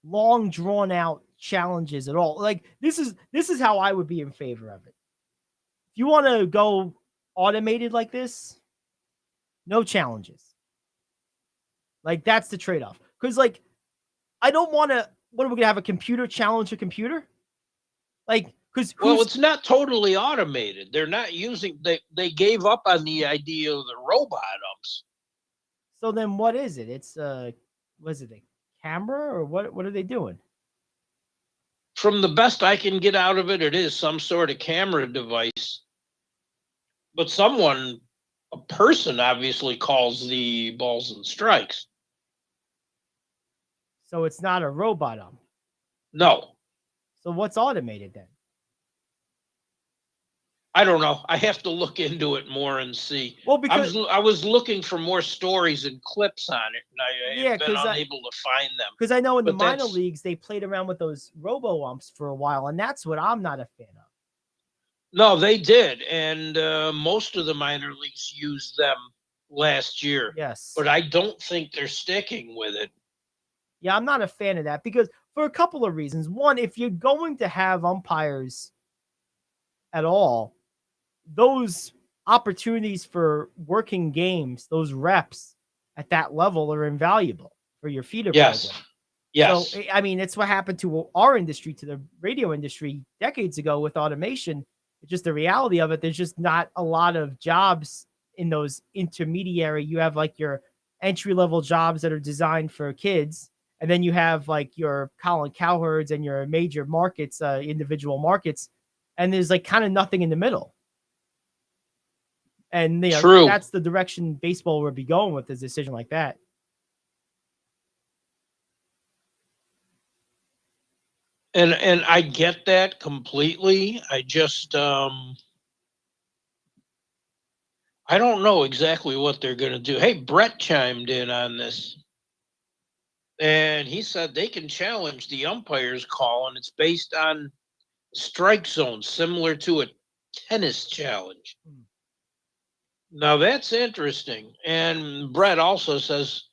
long drawn out challenges at all. Like this is how I would be in favor of it. If you want to go automated like this, no challenges. Like that's the trade-off. Because like I don't want to. What are we gonna have a computer challenge a computer? Like because it's not totally automated. They're not using. They gave up on the idea of the robot umps. So then what is it? It's was it a camera or what? What are they doing? From the best I can get out of it, it is some sort of camera device. But a person obviously calls the balls and strikes. So it's not a robot ump? No. So what's automated then? I don't know. I have to look into it more and see. Well, because I was looking for more stories and clips on it, and I have been unable to find them. Because I know in the minor leagues they played around with those robo umps for a while, and that's what I'm not a fan of. No, they did, and most of the minor leagues used them last year. Yes, but I don't think they're sticking with it. Yeah, I'm not a fan of that because for a couple of reasons. One, if you're going to have umpires at all, those opportunities for working games, those reps at that level are invaluable for your feeder program. Yes. So, I mean, it's what happened to our industry, to the radio industry decades ago with automation. It's just the reality of it. There's just not a lot of jobs in those intermediary. You have like your entry-level jobs that are designed for kids. And then you have like your Colin Cowherds and your major markets, individual markets. And there's like kind of nothing in the middle. And that's the direction baseball would be going with a decision like that. And I get that completely. I just I don't know exactly what they're going to do. Hey, Brett chimed in on this. And he said they can challenge the umpire's call, and it's based on strike zone, similar to a tennis challenge. Now, that's interesting. And Brett also says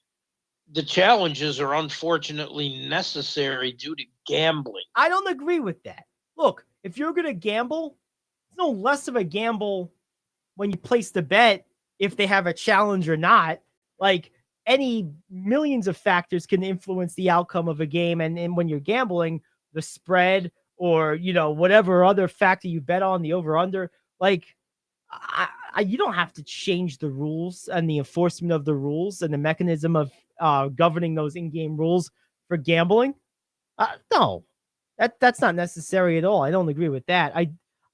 the challenges are unfortunately necessary due to gambling. I don't agree with that. Look, if you're going to gamble, it's no less of a gamble when you place the bet if they have a challenge or not. Like, any millions of factors can influence the outcome of a game. And when you're gambling, the spread or, whatever other factor you bet on, the over-under, like, you don't have to change the rules and the enforcement of the rules and the mechanism of governing those in-game rules for gambling. No, that's not necessary at all. I don't agree with that.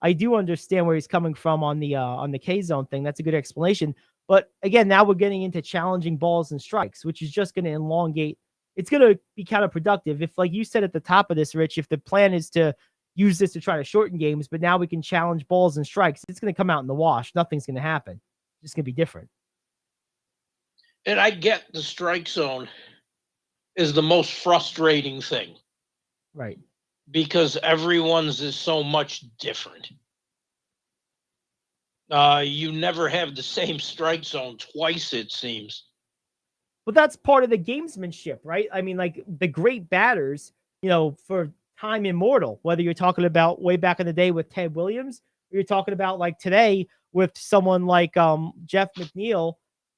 I do understand where he's coming from on the K-zone thing. That's a good explanation. But again, now we're getting into challenging balls and strikes, which is just going to elongate. It's going to be counterproductive. If, like you said at the top of this, Rich, if the plan is to use this to try to shorten games, but now we can challenge balls and strikes, it's going to come out in the wash. Nothing's going to happen. It's just going to be different. And I get the strike zone is the most frustrating thing. Right. Because everyone's is so much different. You never have the same strike zone twice, it seems. But that's part of the gamesmanship, right? I mean, like the great batters, for time immortal, whether you're talking about way back in the day with Ted Williams, or you're talking about like today with someone like Jeff McNeil,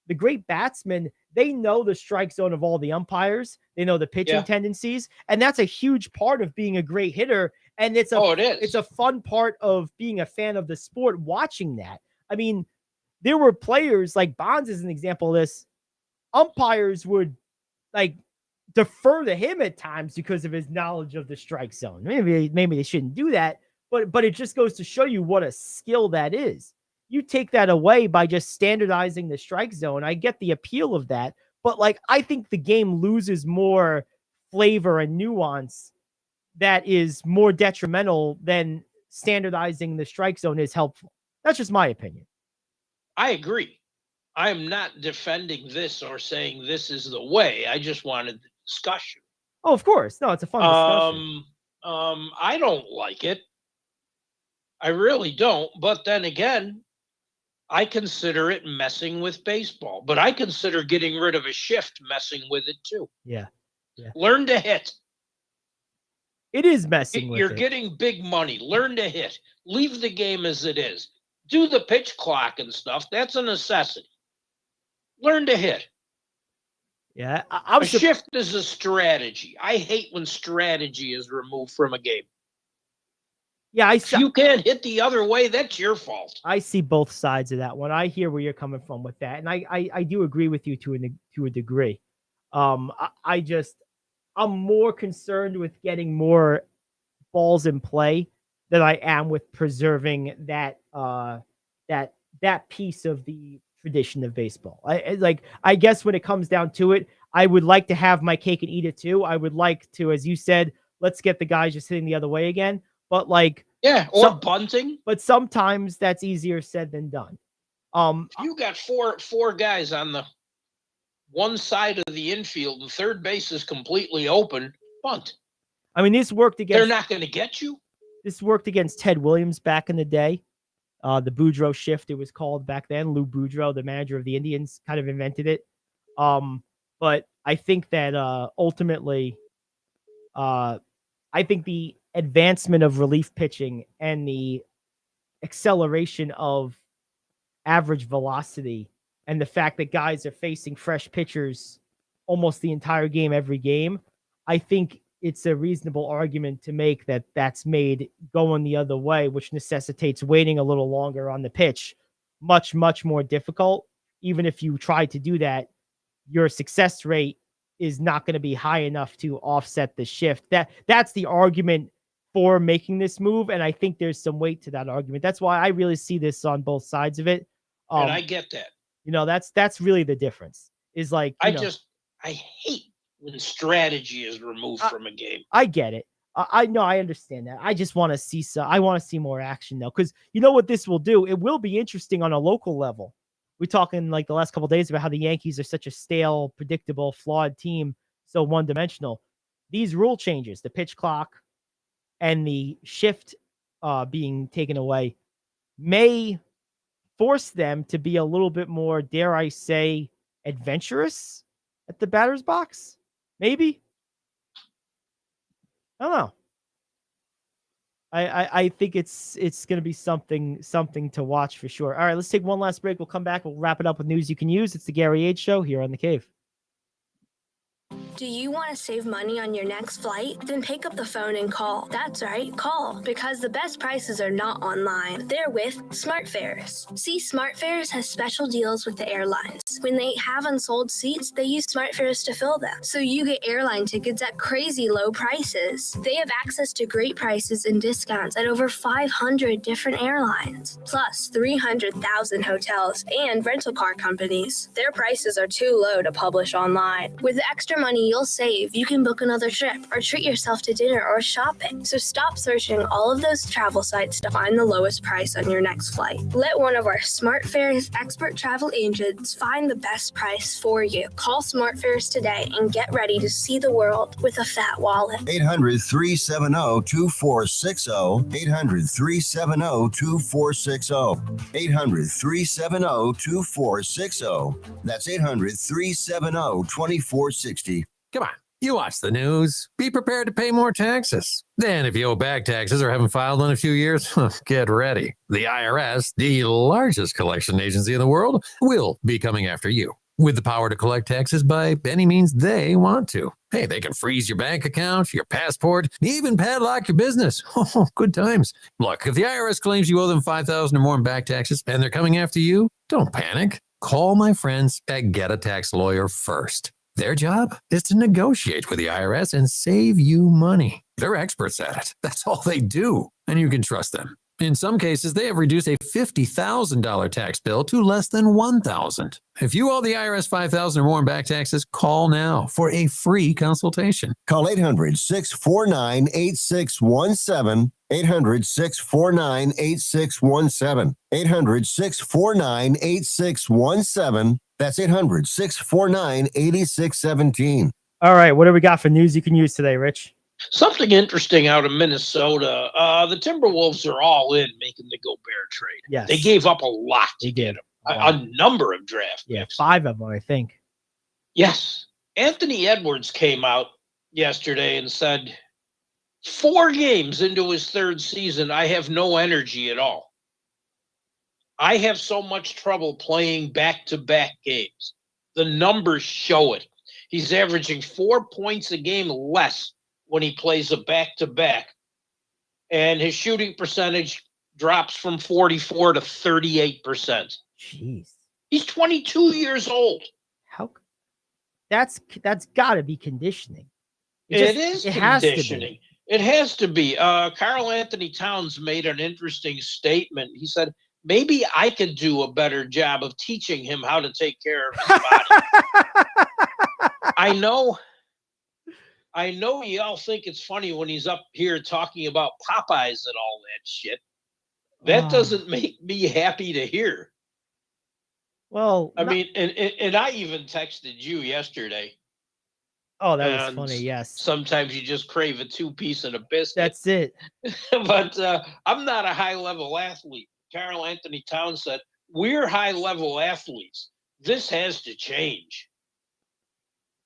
the great batsmen, they know the strike zone of all the umpires. They know the pitching tendencies, and that's a huge part of being a great hitter. And it's a fun part of being a fan of the sport, watching that. I mean, there were players like Bonds is an example of this. Umpires would like defer to him at times because of his knowledge of the strike zone. Maybe they shouldn't do that, but it just goes to show you what a skill that is. You take that away by just standardizing the strike zone. I get the appeal of that, but like I think the game loses more flavor and nuance that is more detrimental than standardizing the strike zone is helpful. That's just my opinion. I agree. I am not defending this or saying this is the way. I just wanted the discussion. Oh, of course. No, it's a fun discussion. I don't like it. I really don't. But then again, I consider it messing with baseball. But I consider getting rid of a shift messing with it too. Yeah. Learn to hit. It is messing with You're it. getting big money. Learn to hit. Leave the game as it is. Do the pitch clock and stuff. That's a necessity. Learn to hit. Yeah. A shift is a strategy. I hate when strategy is removed from a game. Yeah, if you can't hit the other way, that's your fault. I see both sides of that one. I hear where you're coming from with that, and I do agree with you to a degree. I'm more concerned with getting more balls in play than I am with preserving that piece of the tradition of baseball. I guess when it comes down to it, I would like to have my cake and eat it too. I would like to, as you said, let's get the guys just hitting the other way again. But bunting. But sometimes that's easier said than done. You got four guys on the one side of the infield, and third base is completely open. Bunt. I mean, this worked against. They're not going to get you. This worked against Ted Williams back in the day. The Boudreaux shift, it was called back then. Lou Boudreaux, the manager of the Indians, kind of invented it. But I think that ultimately, I think the advancement of relief pitching and the acceleration of average velocity and the fact that guys are facing fresh pitchers almost the entire game, every game, I think it's a reasonable argument to make that that's made going the other way, which necessitates waiting a little longer on the pitch, much, much more difficult. Even if you try to do that, your success rate is not going to be high enough to offset the shift. That's the argument for making this move, and I think there's some weight to that argument. That's why I really see this on both sides of it. And I get that. That's really the difference. Is like I hate when strategy is removed from a game. I get it. I know, I understand that. I just want to see I want to see more action though, because you know what this will do? It will be interesting on a local level. We're talking like the last couple of days about how the Yankees are such a stale, predictable, flawed team, so one-dimensional. These rule changes, the pitch clock and the shift being taken away, may force them to be a little bit more, dare I say, adventurous at the batter's box. Maybe. I don't know. I think it's going to be something to watch for sure. All right, let's take one last break. We'll come back. We'll wrap it up with news you can use. It's the Gary Ayd Show here on The Cave. Do you want to save money on your next flight? Then pick up the phone and call. That's right, call. Because the best prices are not online. They're with SmartFares. See, SmartFares has special deals with the airlines. When they have unsold seats, they use SmartFares to fill them. So you get airline tickets at crazy low prices. They have access to great prices and discounts at over 500 different airlines. Plus 300,000 hotels and rental car companies. Their prices are too low to publish online. With the extra money you'll save, you can book another trip or treat yourself to dinner or shopping. So stop searching all of those travel sites to find the lowest price on your next flight. Let one of our SmartFares expert travel agents find the best price for you. Call SmartFares today and get ready to see the world with a fat wallet. 800-370-2460. 800-370-2460. 800-370-2460. That's 800-370-2460. Come on, you watch the news. Be prepared to pay more taxes. Then, if you owe back taxes or haven't filed in a few years, get ready. The IRS, the largest collection agency in the world, will be coming after you. with the power to collect taxes by any means they want to. Hey, they can freeze your bank account, your passport, even padlock your business. Oh, good times. Look, if the IRS claims you owe them $5,000 or more in back taxes and they're coming after you, don't panic. Call my friends at Get a Tax Lawyer first. Their job is to negotiate with the IRS and save you money. They're experts at it. That's all they do, and you can trust them. In some cases, they have reduced a $50,000 tax bill to less than $1,000. If you owe the IRS $5,000 or more in back taxes, call now for a free consultation. Call 800-649-8617. 800-649-8617. 800-649-8617. That's 800-649-8617. All right, what do we got for news you can use today, Rich? Something interesting out of Minnesota. The Timberwolves are all in making the Gobert trade. Yes. They gave up a lot to get him. A number of draft picks. 5 of them, I think. Yes. Anthony Edwards came out yesterday and said, 4 games into his 3rd season, I have no energy at all. I have so much trouble playing back-to-back games. The numbers show it. He's averaging 4 points a game less when he plays a back-to-back. And his shooting percentage drops from 44 to 38%. Jeez. He's 22 years old. How? That's got to be conditioning. It is conditioning. It has to be. Karl Anthony Towns made an interesting statement. He said, maybe I could do a better job of teaching him how to take care of his body. I know y'all think it's funny when he's up here talking about Popeyes and all that shit. That doesn't make me happy to hear. Well, I mean, and I even texted you yesterday. Oh, that was funny, yes. Sometimes you just crave a 2-piece and a biscuit. That's it. But I'm not a high-level athlete. Karl Anthony Towns said, we're high-level athletes. This has to change.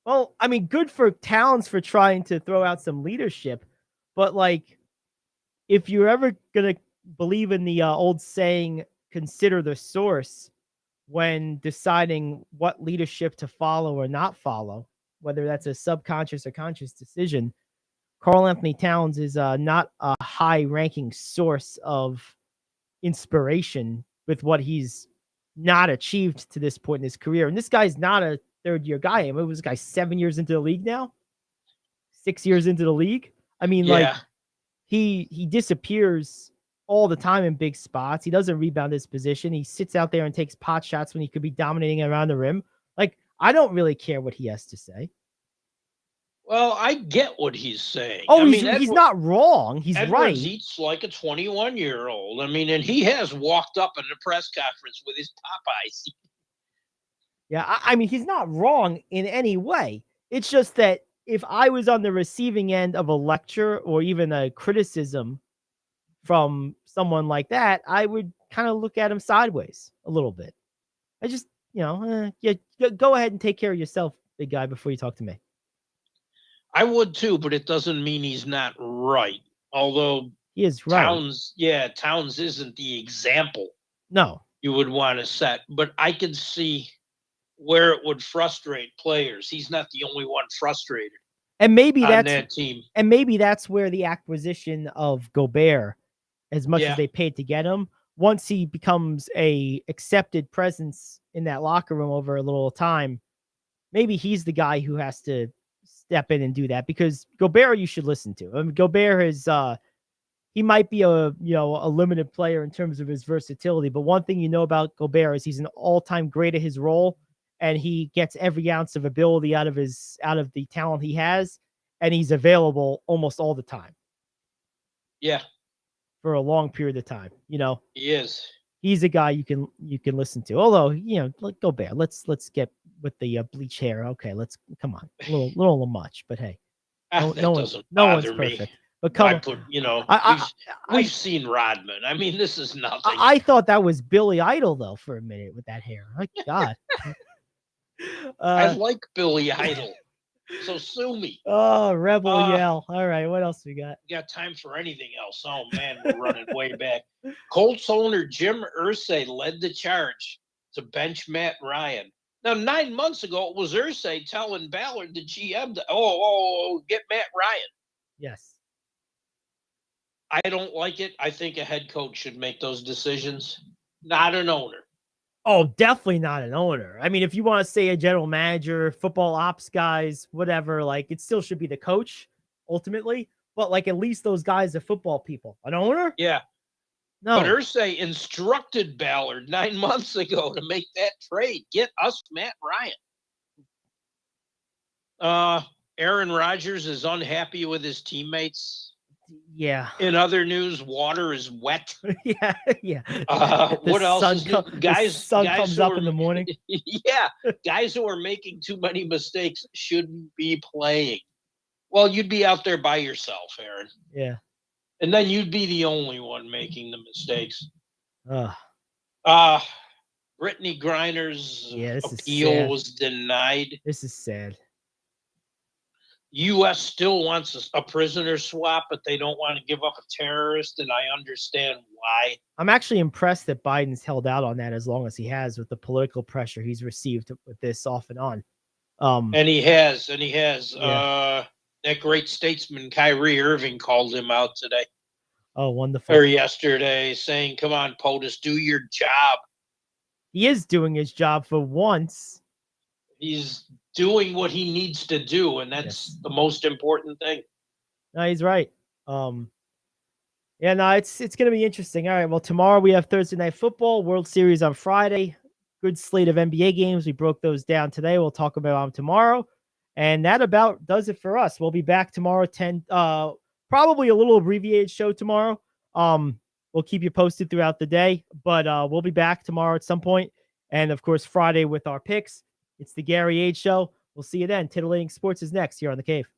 Well, I mean, good for Towns for trying to throw out some leadership. But, like, if you're ever going to believe in the old saying, consider the source when deciding what leadership to follow or not follow, whether that's a subconscious or conscious decision, Karl Anthony Towns is not a high-ranking source of inspiration with what he's not achieved to this point in his career. And this guy's not a third-year guy. I mean, was this guy 7 years into the league now? 6 years into the league? I mean, like, he disappears all the time in big spots. He doesn't rebound his position. He sits out there and takes pot shots when he could be dominating around the rim. Like, I don't really care what he has to say. Well, I get what he's saying. Oh, he's not wrong. He's Edwards right. Eats like a 21-year-old. I mean, and he has walked up in a press conference with his Popeyes. Yeah, I mean, he's not wrong in any way. It's just that if I was on the receiving end of a lecture or even a criticism from someone like that, I would kind of look at him sideways a little bit. I just, go ahead and take care of yourself, big guy, before you talk to me. I would too, but it doesn't mean he's not right. Although he is right. Towns isn't the example. No. You would want to set, but I could see where it would frustrate players. He's not the only one frustrated. And maybe on that's that team. And maybe that's where the acquisition of Gobert, as much as they paid to get him, once he becomes a accepted presence in that locker room over a little time, maybe he's the guy who has to step in and do that, because Gobert you should listen to. I mean, Gobert is he might be a limited player in terms of his versatility, but one thing about Gobert is he's an all-time great at his role, and he gets every ounce of ability out of the talent he has, and he's available almost all the time. Yeah. For a long period of time, He is. He's a guy you can listen to. Although, let Gobert. Let's get with the bleach hair. Okay, come on. A little much, but hey. No one's perfect. But come on. We've seen Rodman. I mean, this is nothing. I thought that was Billy Idol though for a minute with that hair. My God. I like Billy Idol. So sue me. Oh, Rebel Yell. All right, what else we got? You got time for anything else? Oh man, we're running way back. Colts owner Jim Irsay led the charge to bench Matt Ryan. Now, 9 months ago, it was Irsay telling Ballard, the GM, get Matt Ryan. Yes. I don't like it. I think a head coach should make those decisions, not an owner. Oh, definitely not an owner. I mean, if you want to say a general manager, football ops guys, whatever, like it still should be the coach ultimately. But like at least those guys are football people. An owner? Yeah. No. But Irsay instructed Ballard 9 months ago to make that trade. Get us Matt Ryan. Aaron Rodgers is unhappy with his teammates. Yeah. In other news, water is wet. Yeah. What else is new? The sun comes up in the morning. Yeah. Guys who are making too many mistakes shouldn't be playing. Well, you'd be out there by yourself, Aaron. Yeah. And then you'd be the only one making the mistakes. Brittany Griner's appeal was denied. This is sad. U.S. still wants a prisoner swap, but they don't want to give up a terrorist, and I understand why. I'm actually impressed that Biden's held out on that as long as he has with the political pressure he's received with this off and on. And he has. Yeah. That great statesman Kyrie Irving called him out today. Oh, wonderful. Or yesterday, saying, come on, POTUS, do your job. He is doing his job for once. He's doing what he needs to do, and that's the most important thing. No, he's right. Yeah, no, it's going to be interesting. All right, well, tomorrow we have Thursday Night Football, World Series on Friday. Good slate of NBA games. We broke those down today. We'll talk about them tomorrow. And that about does it for us. We'll be back tomorrow, probably a little abbreviated show tomorrow. We'll keep you posted throughout the day, but we'll be back tomorrow at some point. And, of course, Friday with our picks. It's the Gary Ayd Show. We'll see you then. Titillating Sports is next here on The Cave.